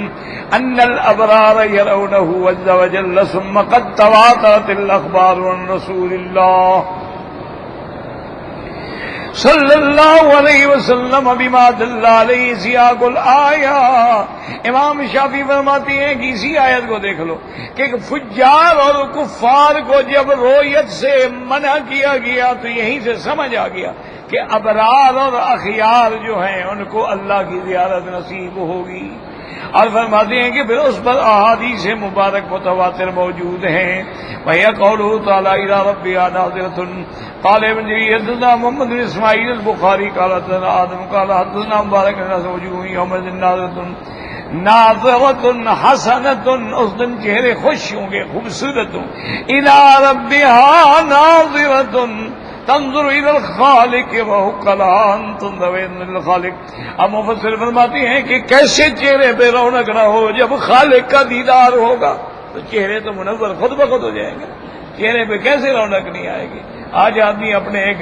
ان الابرار يرونه عز وجل ثم قد تواترت الاخبار عن رسول اللہ صلی اللہ علیہ وسلم بما دل علیہ سیاق الآیہ۔ امام شافعی فرماتے ہیں کہ اسی آیت کو دیکھ لو کہ فجار اور کفار کو جب رویت سے منع کیا گیا تو یہیں سے سمجھ آ گیا کہ ابرار اور اخیار جو ہیں ان کو اللہ کی زیارت نصیب ہوگی، اور فرماتے ہیں کہ پھر اس پر احادیث مبارک متواتر موجود ہیں۔ وَهِيَ قَوْلُهُ تَعَالَىٰ إِلَىٰ رَبِّهَا نَاظِرَةٌ قال ابن جرير حدثنا محمد بن اسماعیل البخاری قال حدثنا آدم قال حدثنا مبارک الناس وجوه يومئذ ناظرة حسنة، اس دن چہرے خوش ہوں گے، خوبصورت ہوں، إِلَىٰ رَبِّهَا نَاظِرَةٌ تنظر الى الخالق وحق لها ان تنظر الى الخالق۔ اب مفسر فرماتے ہیں کہ کیسے چہرے پہ رونق نہ ہو جب خالق کا دیدار ہوگا، تو چہرے تو منور خود بخود ہو جائیں گے، چہرے پہ کیسے رونق نہیں آئے گی۔ آج آدمی اپنے ایک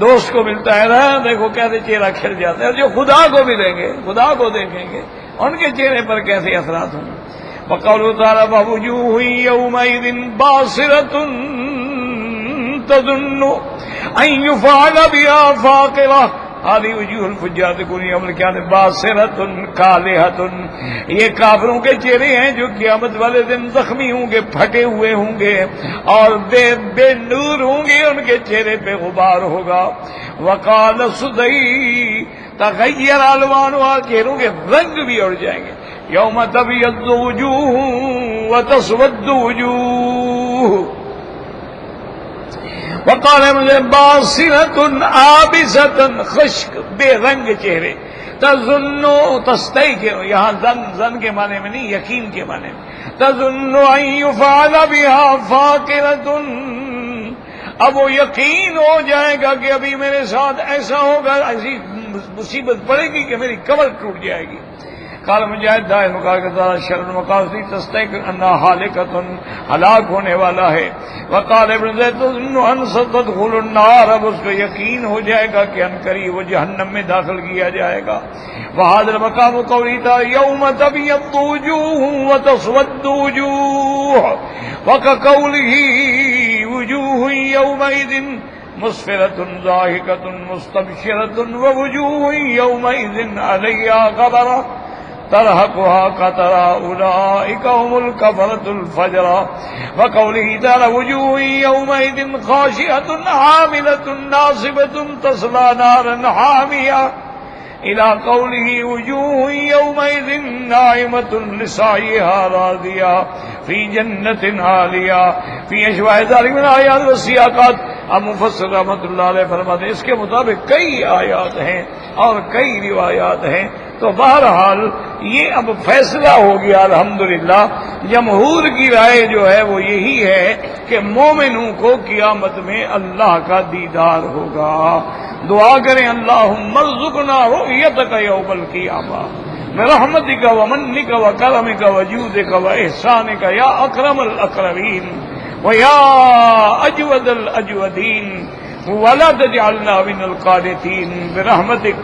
دوست کو ملتا ہے نا، دیکھو کیسے چہرہ کھل جاتا ہے، جو خدا کو ملیں گے، خدا کو دیکھیں گے، ان کے چہرے پر کیسے اثرات ہوں گے۔ وقوله تعالیٰ ووجوه يومئذ باصرة تظن ان يفعل بها فاقرة۔ هذه وجوه الفجار تكون يوم القيامة باصرة كالهة، یہ کافروں کے چہرے ہیں جو قیامت والے دن زخمی ہوں گے، پھٹے ہوئے ہوں گے اور بے نور ہوں گے، ان کے چہرے پہ غبار ہوگا۔ وقال السدی تغیر الوانها، چہروں کے رنگ بھی اڑ جائیں گے۔ یوم تبیض وجوہ وتسود وجوہ۔ وقال مجھے باصرة عابسة، خشک بے رنگ چہرے، تظن تستئی کے، یہاں زن کے معنی میں نہیں، یقین کے معنی میں، تظن ان يفعل بها فاقرة، اب وہ یقین ہو جائے گا کہ ابھی میرے ساتھ ایسا ہوگا، ایسی مصیبت پڑے گی کہ میری کمر ٹوٹ جائے گی۔ قال مجاہد دائر مقاصد شر المقاصد تستيقن انها حالکۃ، ہلاک ہونے والا ہے۔ وقال ابن زید تظن ان ستدخل النار، اب اس کو یقین ہو جائے گا کہ عنقریب وہ جہنم میں داخل کیا جائے گا۔ وهذا المقام قولی تعالی یوم تبیض وجوہ وتسود وجوہ، وكقوله وجوہ یومئذ مسفرة ضاحكة مستبشرة ووجوه يومئذ عليها غبرة ترهقها قترة أولئك هم الكفرة الفجرة۔ وقوله تعالى وجوه يومئذ خاشعة عاملة ناصبة تصلى نارا حامية، إلى قوله وجوه يومئذ ناعمة لسعيها راضية في جنة عالية في أشباه ذلك من الآيات والسياقات۔ اب مفسر رحمۃ اللہ علیہ فرماتے ہیں اس کے مطابق کئی آیات ہیں اور کئی روایات ہیں، تو بہرحال یہ اب فیصلہ ہو گیا الحمدللہ۔ جمہور کی رائے جو ہے وہ یہی ہے کہ مومنوں کو قیامت میں اللہ کا دیدار ہوگا۔ دعا کریں اللہم ارزقنا رؤیتک یوم القیامہ برحمتک ومنک وکرمک وجودک واحسانک یا اکرم الاکرمین ویا اجود الاجودین ولا تجعلنا من القانتین برحمتک۔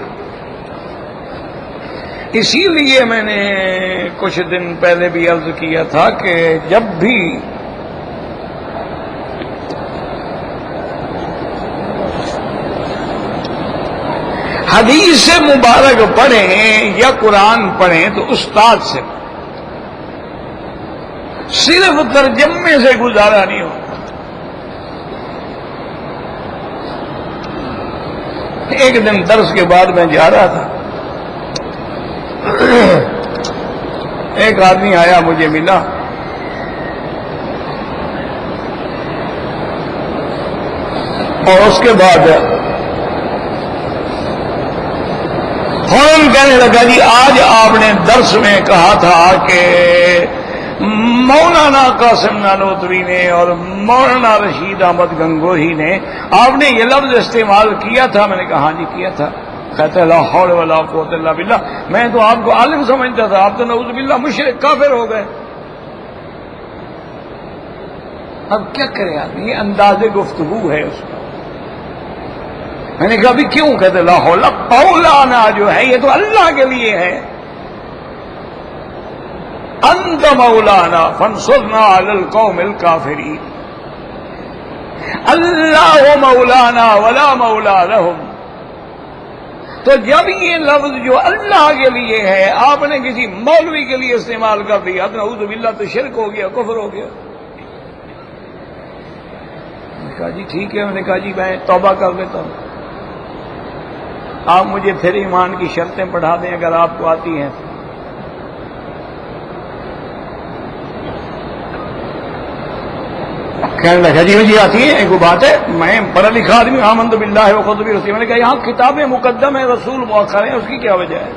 اسی لیے میں نے کچھ دن پہلے بھی عرض کیا تھا کہ جب بھی حدیث مبارک پڑھیں یا قرآن پڑھیں تو استاد سے، صرف ترجمے سے گزارا نہیں ہوتا۔ ایک دن درس کے بعد میں جا رہا تھا، ایک آدمی آیا مجھے ملا، اور اس کے بعد فوراً کہنے لگا جی آج آپ نے درس میں کہا تھا کہ مولانا قاسم نانوتوی نے اور مولانا رشید احمد گنگوہی نے، آپ نے یہ لفظ استعمال کیا تھا۔ میں نے کہا ہاں جی کیا تھا۔ کہتے لا حول ولا قوت الا باللہ، میں تو آپ کو عالم سمجھتا تھا، آپ تو نعوذ باللہ مشرک کافر ہو گئے۔ اب کیا کرے آدمی، یہ انداز گفتگو ہے اس کا۔ میں نے کہا بھی کیوں؟ کہتے لا حول، مولانا جو ہے یہ تو اللہ کے لیے ہے، انت مولانا فانصرنا علی القوم الکافرین، اللہ مولانا ولا مولا لہم۔ تو جب یہ لفظ جو اللہ کے لیے ہے آپ نے کسی مولوی کے لیے استعمال کر دیا تو نعوذ باللہ تو شرک ہو گیا، کفر ہو گیا۔ میں نے کہا جی ٹھیک ہے، میں نے کہا جی میں توبہ کر دیتا ہوں، آپ مجھے پھر ایمان کی شرطیں پڑھا دیں اگر آپ کو آتی ہیں۔ کہنے لگا جی مجھے آتی ہے، ایک بات ہے میں پڑھا لکھا آدمی، آمنت باللہ وکتبہ رسولہ۔ میں نے کہا یہاں کتابیں مقدم ہیں رسول مؤخر ہیں، اس کی کیا وجہ ہے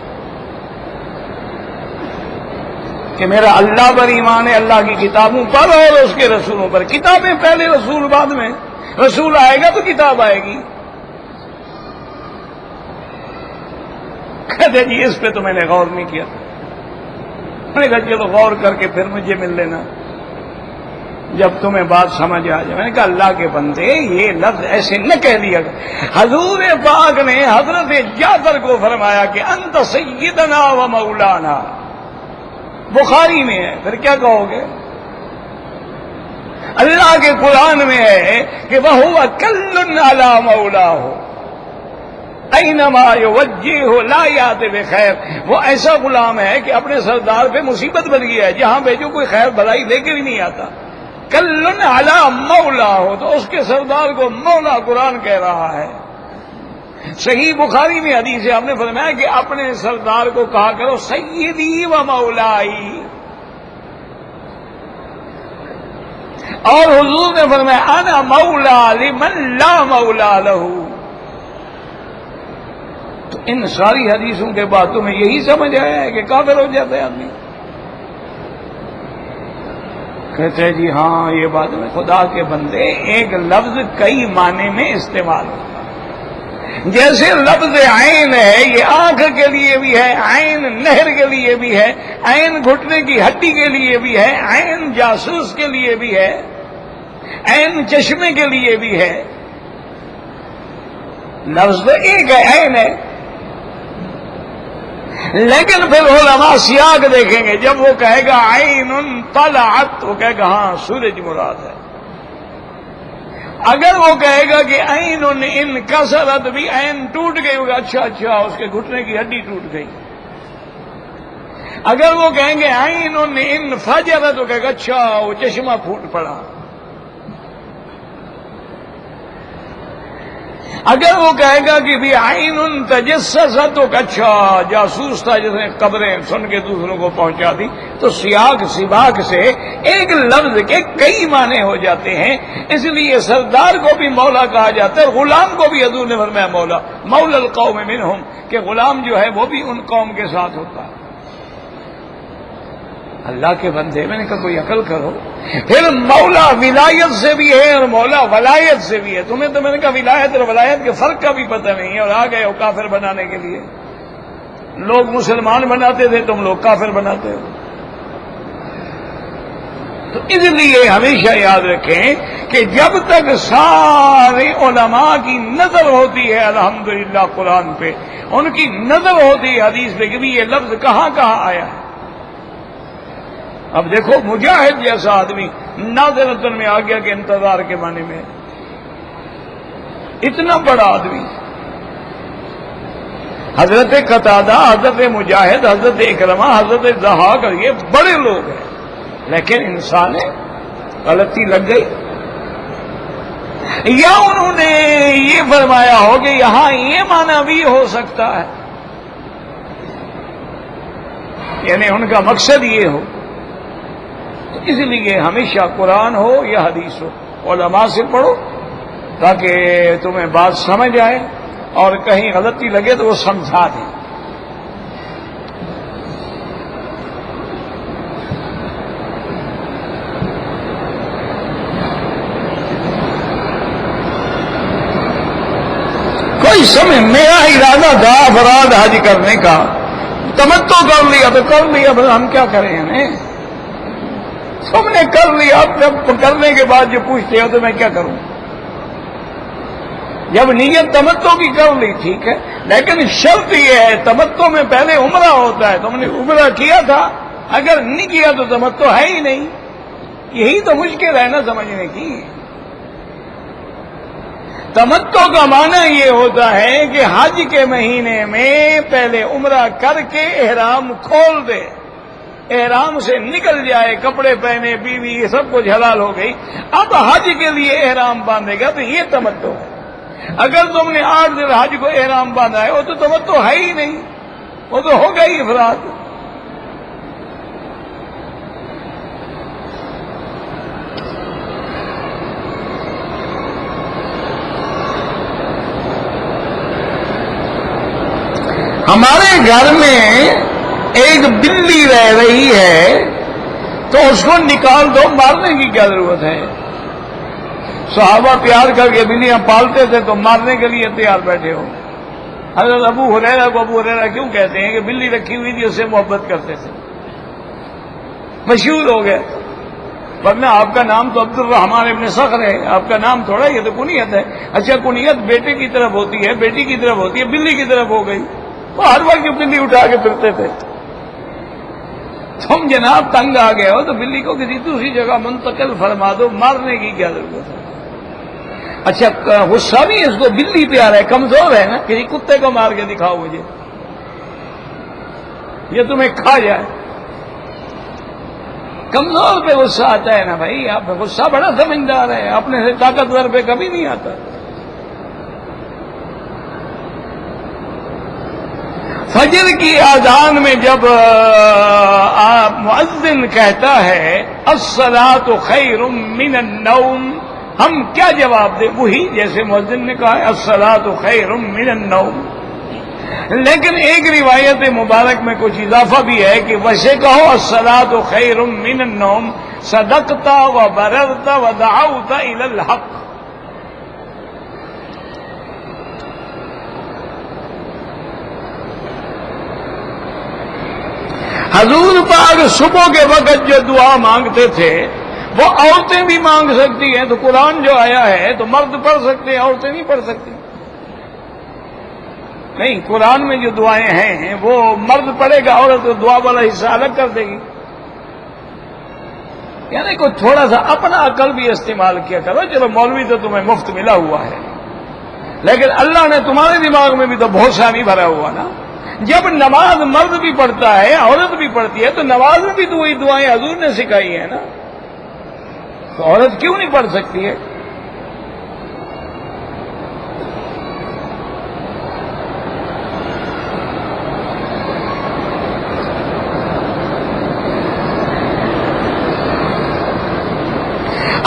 کہ میرا اللہ پر ایمان ہے، اللہ کی کتابوں پر اور اس کے رسولوں پر، کتابیں پہلے رسول بعد میں، رسول آئے گا تو کتاب آئے گی۔ کہتے جی اس پہ تو میں نے غور نہیں کیا۔ میں نے کہا چلو غور کر کے پھر مجھے مل لینا جب تمہیں بات سمجھ آ جائے۔ میں نے کہا اللہ کے بندے یہ لفظ ایسے نہ کہہ دیا گا، حضور پاک نے حضرت جعفر کو فرمایا کہ انت سیدنا و مولانا، بخاری میں ہے، پھر کیا کہو گے؟ اللہ کے قرآن میں ہے کہ وَهُوَ كَلٌّ عَلَى مَوْلَاهُ اینما یوجہہ لا یأتی بخیر۔ وہ ایسا غلام ہے کہ اپنے سردار پہ مصیبت بن گیا ہے، جہاں بھیجو کوئی خیر بھلائی لے کے بھی نہیں آتا۔ کلن علی مولا ہو تو اس کے سردار کو مولا قرآن کہہ رہا ہے۔ صحیح بخاری میں حدیث ہے، آپ نے فرمایا کہ اپنے سردار کو کہا کرو سیدی و مولائی، اور حضور نے فرمایا انا مولا لمن لا مولا لہ۔ تو ان ساری حدیثوں کے بعد تمہیں یہی سمجھ آیا ہے کہ کافر ہو جاتا ہے آدمی؟ کہتے ہیں جی ہاں یہ بات میں، خدا کے بندے ایک لفظ کئی معنی میں استعمال ہوتا ہے۔ جیسے لفظ عین ہے، یہ آنکھ کے لیے بھی ہے، عین نہر کے لیے بھی ہے، عین گھٹنے کی ہڈی کے لیے بھی ہے، عین جاسوس کے لیے بھی ہے، عین چشمے کے لیے بھی ہے۔ لفظ تو ایک ہے، عین ہے، لیکن پھر علماء سیاق دیکھیں گے، جب وہ کہے گا عین طلعت، وہ کہے گا ہاں سورج مراد ہے۔ اگر وہ کہے گا کہ عین انکسرت، بھی عین ٹوٹ گئی، ہوگا اچھا اچھا اس کے گھٹنے کی ہڈی ٹوٹ گئی۔ اگر وہ کہیں گے عین انفجرت، تو کہے گا اچھا وہ چشمہ پھوٹ پڑا۔ اگر وہ کہے گا کہ بھی عین تجسست، تو اچھا جاسوس تھا جس نے خبریں سن کے دوسروں کو پہنچا دی۔ تو سیاق سباق سے ایک لفظ کے کئی معنی ہو جاتے ہیں، اس لیے سردار کو بھی مولا کہا جاتا ہے، غلام کو بھی حضور نے فرمایا مولا، مولا القوم منہم، کہ غلام جو ہے وہ بھی ان قوم کے ساتھ ہوتا ہے۔ اللہ کے بندے، میں نے کہا کوئی عقل کرو۔ پھر مولا ولایت سے بھی ہے اور مولا ولایت سے بھی ہے۔ تمہیں تو میں نے کہا ولایت اور ولایت کے فرق کا بھی پتہ نہیں ہے، اور آ گئے ہو کافر بنانے کے لیے۔ لوگ مسلمان بناتے تھے، تم لوگ کافر بناتے ہو۔ تو اس لیے ہمیشہ یاد رکھیں کہ جب تک سارے علماء کی نظر ہوتی ہے الحمدللہ قرآن پہ، ان کی نظر ہوتی ہے حدیث پہ کہ بھی یہ لفظ کہاں کہاں آیا ہے۔ اب دیکھو مجاہد جیسا آدمی نازلتن میں آ گیا کہ انتظار کے معنی میں، اتنا بڑا آدمی، حضرت قتادہ، حضرت مجاہد، حضرت اکرمہ، حضرت ضحاک، یہ بڑے لوگ ہیں، لیکن انسان غلطی لگ گئی، یا انہوں نے یہ فرمایا ہو کہ یہاں یہ معنی بھی ہو سکتا ہے، یعنی ان کا مقصد یہ ہو۔ تو اس لیے ہمیشہ قرآن ہو یا حدیث ہو علماء سے پڑھو تاکہ تمہیں بات سمجھ آئے، اور کہیں غلطی لگے تو وہ سمجھا دیں۔ کوئی سمجھ میرا ارادہ تھا افراد حج کرنے کا، تمتع کر لیا تو کر لیا، بس ہم کیا کریں ہمیں، تم نے کر لیا، اب جب کرنے کے بعد جو پوچھتے ہو تو میں کیا کروں؟ جب نیت تمتع کی کر لی ٹھیک ہے، لیکن شرط یہ ہے تمتع میں پہلے عمرہ ہوتا ہے، تم نے عمرہ کیا تھا، اگر نہیں کیا تو تمتع ہے ہی نہیں۔ یہی تو مشکل ہے نا سمجھنے کی۔ تمتع کا معنی یہ ہوتا ہے کہ حج کے مہینے میں پہلے عمرہ کر کے احرام کھول دے، احرام سے نکل جائے، کپڑے پہنے، بیوی، یہ سب کچھ حلال ہو گئی، اب حج کے لیے احرام باندھے گا تو یہ تمتع ہے۔ اگر تم نے 8 دن حج کو احرام باندھا ہے وہ تو تمتع ہے ہی نہیں، وہ تو ہو گئی افراد۔ ہمارے گھر میں ایک بلی رہ رہی ہے تو اس کو نکال دو، مارنے کی کیا ضرورت ہے؟ صحابہ پیار کر کے بلیاں پالتے تھے تو مارنے کے لیے تیار بیٹھے ہو۔ حضرت ابو ہریرہ کو ابو ہریرہ کیوں کہتے ہیں کہ بلی رکھی ہوئی تھی، اس سے محبت کرتے تھے، مشہور ہو گئے۔ ورنہ آپ کا نام تو عبد الرحمن ابن صخر ہے، آپ کا نام تھوڑا، یہ تو کنیت ہے۔ اچھا کنیت بیٹے کی طرف ہوتی ہے، بیٹی کی طرف ہوتی ہے، بلی کی طرف ہو گئی، وہ ہر وقت بلی اٹھا کے پھرتے تھے۔ تم جناب تنگ آ گئے ہو تو بلی کو کسی دوسری جگہ منتقل فرما دو، مارنے کی کیا ضرورت ہے؟ اچھا غصہ بھی اس کو، بلی پیار ہے، کمزور ہے نا، کسی کتے کو مار کے دکھاؤ مجھے، یہ تمہیں کھا جائے۔ کمزور پہ غصہ آتا ہے نا بھائی، آپ غصہ بڑا سمجھدار ہے، اپنے سے طاقتور پہ کبھی نہیں آتا۔ فجر کی اذان میں جب مؤذن کہتا ہے الصلاۃ خیر من النوم، ہم کیا جواب دیں؟ وہی جیسے مؤذن نے کہا ہے الصلاۃ خیر من النوم، لیکن ایک روایت مبارک میں کچھ اضافہ بھی ہے کہ ویسے کہو الصلاۃ خیر من النوم صدقت وبررت ودعوت الی الحق۔ حضور پاک صبح کے وقت جو دعا مانگتے تھے وہ عورتیں بھی مانگ سکتی ہیں، تو قرآن جو آیا ہے تو مرد پڑھ سکتے ہیں، عورتیں نہیں پڑھ سکتی؟ نہیں، قرآن میں جو دعائیں ہیں وہ مرد پڑھے گا، عورت دعا والا حصہ الگ کر دے گی۔ یعنی کوئی تھوڑا سا اپنا عقل بھی استعمال کیا کرو۔ چلو مولوی تو تمہیں مفت ملا ہوا ہے، لیکن اللہ نے تمہارے دماغ میں بھی تو بہت سا نہیں بھرا ہوا نا۔ جب نماز مرد بھی پڑھتا ہے، عورت بھی پڑھتی ہے، تو نماز میں بھی تو وہی دعائیں حضور نے سکھائی ہیں نا، تو عورت کیوں نہیں پڑھ سکتی ہے؟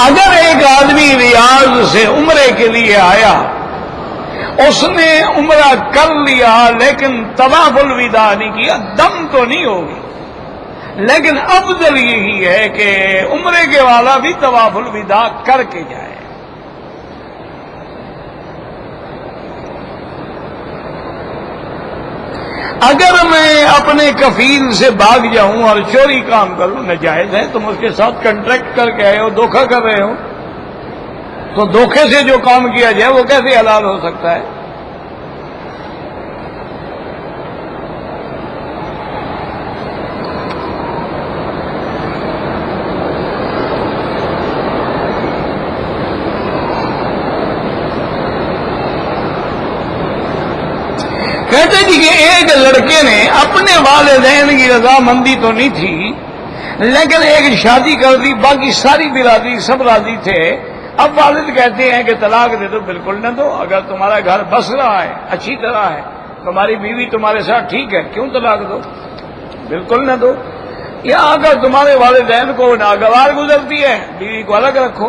اگر ایک آدمی ریاض سے عمرے کے لیے آیا، اس نے عمرہ کر لیا لیکن طواف الوداع نہیں کیا، دم تو نہیں ہوگی، لیکن افضل یہی ہے کہ عمرے کے والا بھی طواف الوداع کر کے جائے۔ اگر میں اپنے کفیل سے بھاگ جاؤں اور چوری کام کروں، ناجائز ہے، تم اس کے ساتھ کنٹریکٹ کر کے آئے ہو، دھوکہ کر رہے ہو، تو دھوکے سے جو کام کیا جائے وہ کیسے حلال ہو سکتا ہے؟ کہتے جی کہ ایک لڑکے نے اپنے والدین کی رضامندی تو نہیں تھی، لیکن ایک شادی کر دی، باقی ساری برادری سب راضی تھے۔ اب والد کہتے ہیں کہ طلاق دے دو۔ بالکل نہ دو، اگر تمہارا گھر بس رہا ہے، اچھی طرح ہے، تمہاری بیوی تمہارے ساتھ ٹھیک ہے، کیوں طلاق دو؟ بالکل نہ دو۔ یا اگر تمہارے والدین کو ناگوار گزرتی ہے، بیوی کو الگ رکھو۔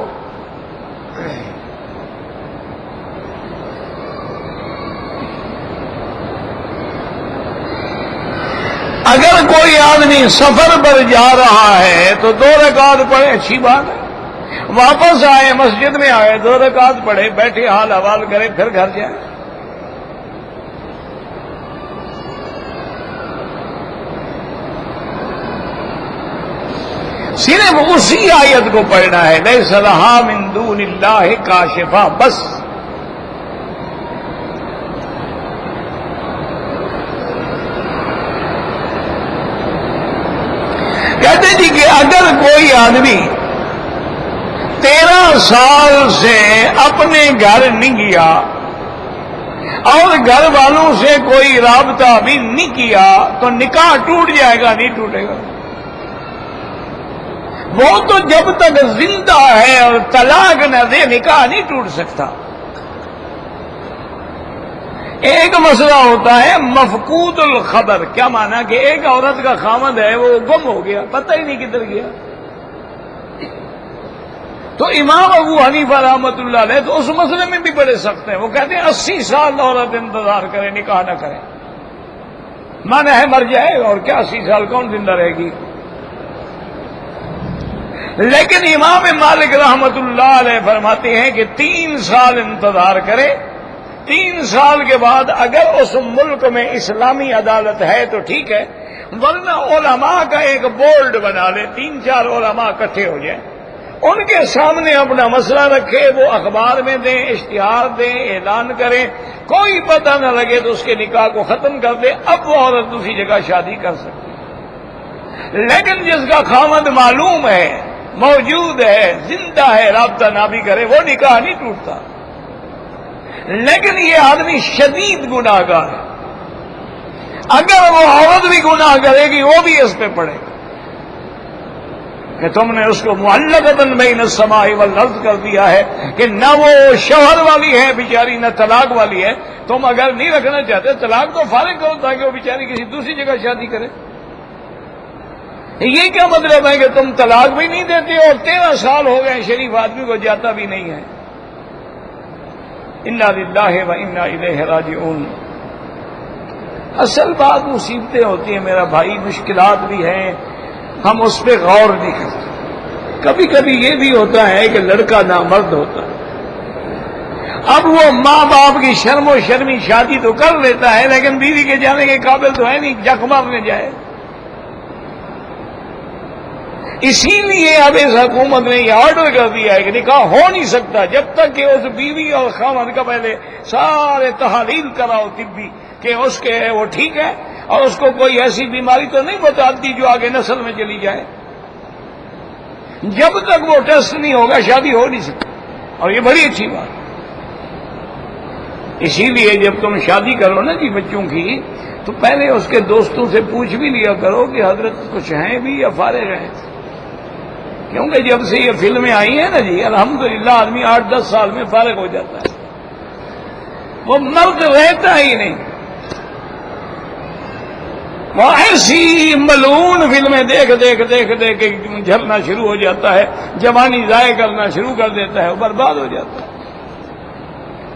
اگر کوئی آدمی سفر پر جا رہا ہے تو 2 رکعت پڑھے، اچھی بات ہے، واپس آئے مسجد میں آئے 2 رکعت پڑھے، بیٹھے حال حوال کرے، پھر گھر جائے۔ صرف اسی آیت کو پڑھنا ہے، لیس لہا من دون اللہ کاشفہ، بس۔ کہتے جی کہ اگر کوئی آدمی 13 سال سے اپنے گھر نہیں گیا اور گھر والوں سے کوئی رابطہ بھی نہیں کیا تو نکاح ٹوٹ جائے گا؟ نہیں ٹوٹے گا۔ وہ تو جب تک زندہ ہے اور طلاق نہ دے نکاح نہیں ٹوٹ سکتا۔ ایک مسئلہ ہوتا ہے مفقود الخبر، کیا مانا کہ ایک عورت کا خامد ہے وہ گم ہو گیا، پتہ ہی نہیں کدھر گیا، تو امام ابو حنیفہ رحمۃ اللہ علیہ تو اس مسئلے میں بھی بڑے سخت ہیں، وہ کہتے ہیں 80 سال عورت انتظار کرے، نکاح نہ کرے، مانا ہے مر جائے، اور کیا 80 سال کون زندہ رہے گی؟ لیکن امام مالک رحمۃ اللہ علیہ فرماتے ہیں کہ 3 سال انتظار کرے، 3 سال کے بعد اگر اس ملک میں اسلامی عدالت ہے تو ٹھیک ہے، ورنہ علماء کا ایک بورڈ بنا لے، 3-4 علماء اکٹھے ہو جائیں، ان کے سامنے اپنا مسئلہ رکھے، وہ اخبار میں دیں، اشتہار دیں، اعلان کریں، کوئی پتہ نہ لگے تو اس کے نکاح کو ختم کر دے، اب وہ عورت دوسری جگہ شادی کر سکتی۔ لیکن جس کا خامد معلوم ہے، موجود ہے، زندہ ہے، رابطہ نہ بھی کرے، وہ نکاح نہیں ٹوٹتا۔ لیکن یہ آدمی شدید گناہ گار ہے، اگر وہ عورت بھی گناہ کرے گی وہ بھی اس پہ پڑے گا کہ تم نے اس کو معلقۃ بین السماء والارض کر دیا ہے کہ نہ وہ شوہر والی ہے بیچاری، نہ طلاق والی ہے، تم اگر نہیں رکھنا چاہتے طلاق تو فارغ کرو تاکہ وہ بیچاری کسی دوسری جگہ شادی کرے۔ یہ کیا مطلب ہے کہ تم طلاق بھی نہیں دیتے اور 13 سال ہو گئے شریف آدمی کو جاتا بھی نہیں ہے؟ انا للہ و انا الیہ راجعون۔ اصل بات مصیبتیں ہوتی ہیں میرا بھائی، مشکلات بھی ہیں، ہم اس پہ غور نہیں کرتے۔ کبھی کبھی یہ بھی ہوتا ہے کہ لڑکا نامرد ہوتا ہے، اب وہ ماں باپ کی شرم و شرمی شادی تو کر لیتا ہے لیکن بیوی کے جانے کے قابل تو ہے نہیں، جک مارنے جائے۔ اسی لیے اب اس حکومت نے یہ آرڈر کر دیا ہے کہ نکاح ہو نہیں سکتا جب تک کہ اس بیوی اور خاوند کا پہلے سارے تحاليل کراؤ طبی کہ اس کے وہ ٹھیک ہے اور اس کو کوئی ایسی بیماری تو نہیں بتاتی جو آگے نسل میں چلی جائے۔ جب تک وہ ٹیسٹ نہیں ہوگا شادی ہو نہیں سکتی، اور یہ بڑی اچھی بات۔ اسی لیے جب تم شادی کرو نا جی بچوں کی، تو پہلے اس کے دوستوں سے پوچھ بھی لیا کرو کہ حضرت کچھ ہیں بھی یا فارغ ہیں، کیونکہ جب سے یہ فلمیں آئی ہیں نا جی الحمدللہ آدمی 8-10 سال میں فارغ ہو جاتا ہے، وہ مرد رہتا ہی نہیں۔ وہ ایسی ملعون فلمیں دیکھ دیکھ جھرنا شروع ہو جاتا ہے، جوانی ضائع کرنا شروع کر دیتا ہے، وہ برباد ہو جاتا ہے۔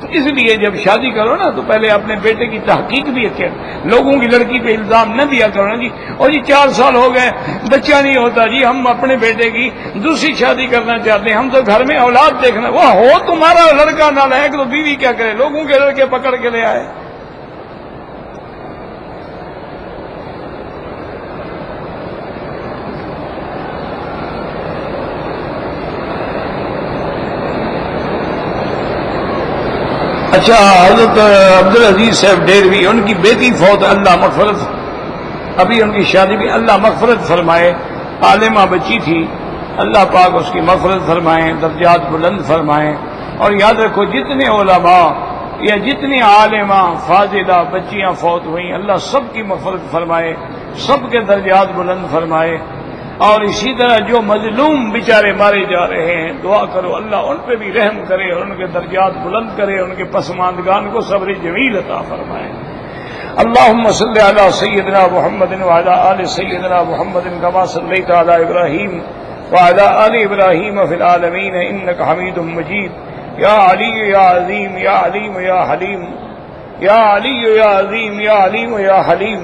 تو اس لیے جب شادی کرو نا تو پہلے اپنے بیٹے کی تحقیق بھی اچھے، لوگوں کی لڑکی پہ الزام نہ دیا کرو نا جی، اور جی 4 سال ہو گئے بچہ نہیں ہوتا جی، ہم اپنے بیٹے کی دوسری شادی کرنا چاہتے ہیں، ہم تو گھر میں اولاد دیکھنا۔ وہ ہو تمہارا لڑکا نالائق تو بیوی کیا کرے، لوگوں کے لڑکے پکڑ کے لے آئے۔ اچھا، حضرت عبدالعزیز صاحب ڈیروی ان کی بیٹی فوت، اللہ مغفرت، ابھی ان کی شادی بھی اللہ مغفرت فرمائے، عالمہ بچی تھی، اللہ پاک اس کی مغفرت فرمائیں، درجات بلند فرمائیں۔ اور یاد رکھو جتنے علماء یا جتنی عالمہ فاضلہ بچیاں فوت ہوئیں اللہ سب کی مغفرت فرمائے، سب کے درجات بلند فرمائے۔ اور اسی طرح جو مظلوم بیچارے مارے جا رہے ہیں دعا کرو اللہ ان پہ بھی رحم کرے اور ان کے درجات بلند کرے، ان کے پسماندگان کو صبر جمیل عطا فرمائے۔ اللهم صل على سيدنا محمد وعلى آل سيدنا محمد كما صليت على إبراهيم وعلى آل إبراهيم في العالمين إنك حميد مجيد۔ يا علي يا عظيم يا عليم يا حليم، يا علي يا عظيم يا عليم يا حليم،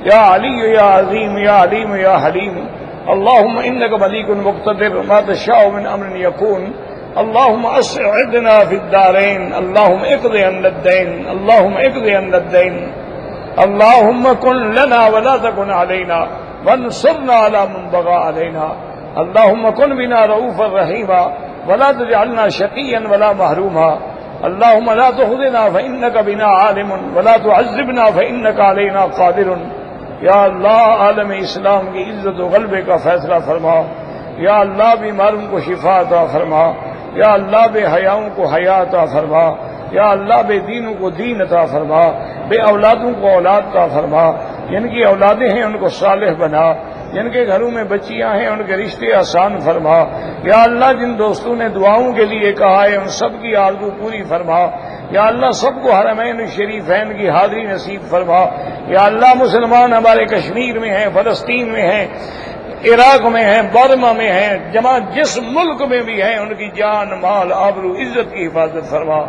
يا علي يا عظيم يا عليم يا حليم۔ اللهم إنك مليك مقتدر، ما تشاء من أمر يكون۔ اللهم أسعدنا في الدارين، اللهم اقض عنا الدين، اللهم اقض عنا الدين، اللهم كن لنا ولا تكن علينا، وانصرنا على من بغى علينا، اللهم كن بنا رؤوفا رحيما ولا تجعلنا شقيا ولا محروما اللهم لا تخذنا فإنك بنا عالم ولا تعذبنا فإنك علينا قادر. یا اللہ عالم اسلام کی عزت و غلبے کا فیصلہ فرما. یا اللہ بیماروں کو شفا عطا فرما. یا اللہ بے حیاؤں کو حیا عطا فرما. یا اللہ بے دینوں کو دین عطا فرما. بے اولادوں کو اولاد عطا فرما. جن کی اولادیں ہیں ان کو صالح بنا. جن کے گھروں میں بچیاں ہیں ان کے رشتے آسان فرما. یا اللہ جن دوستوں نے دعاؤں کے لیے کہا ہے ان سب کی آرزو پوری فرما. یا اللہ سب کو حرمین شریفین کی حاضری نصیب فرما. یا اللہ مسلمان ہمارے کشمیر میں ہیں، فلسطین میں ہیں، عراق میں ہیں، برما میں ہیں، جس ملک میں بھی ہیں ان کی جان مال آبرو عزت کی حفاظت فرما.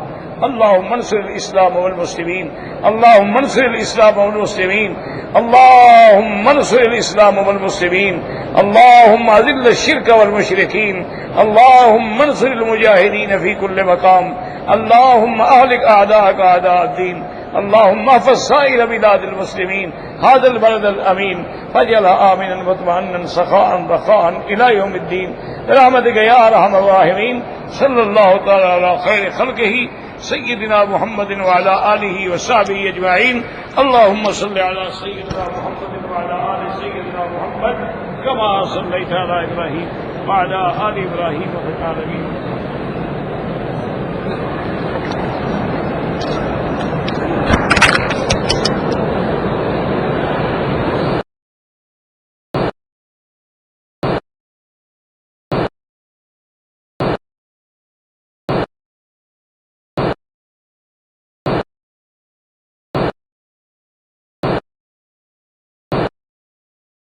اللهم انصر الاسلام والمسلمین. اللهم انصر الاسلام والمسلمین. اللهم انصر الاسلام والمسلمین. اللهم اذل الشرك والمشركين. اللهم انصر المجاهدين في كل مقام. اللهم اهلك اعداءك اعداء الدين. اللهم احفظ سائر بلاد المسلمين هذا البلد الامين واجعله امنا مطمئنا سخاء رخاء الى يوم الدين برحمتك يا ارحم الراحمين. صلى الله تعالى على خير خلقه سيدنا محمد وعلى آله وصحبه أجمعين. اللهم صل على سيدنا محمد وعلى آل سيدنا محمد كما صليت على إبراهيم وعلى آل إبراهيم في العالمين.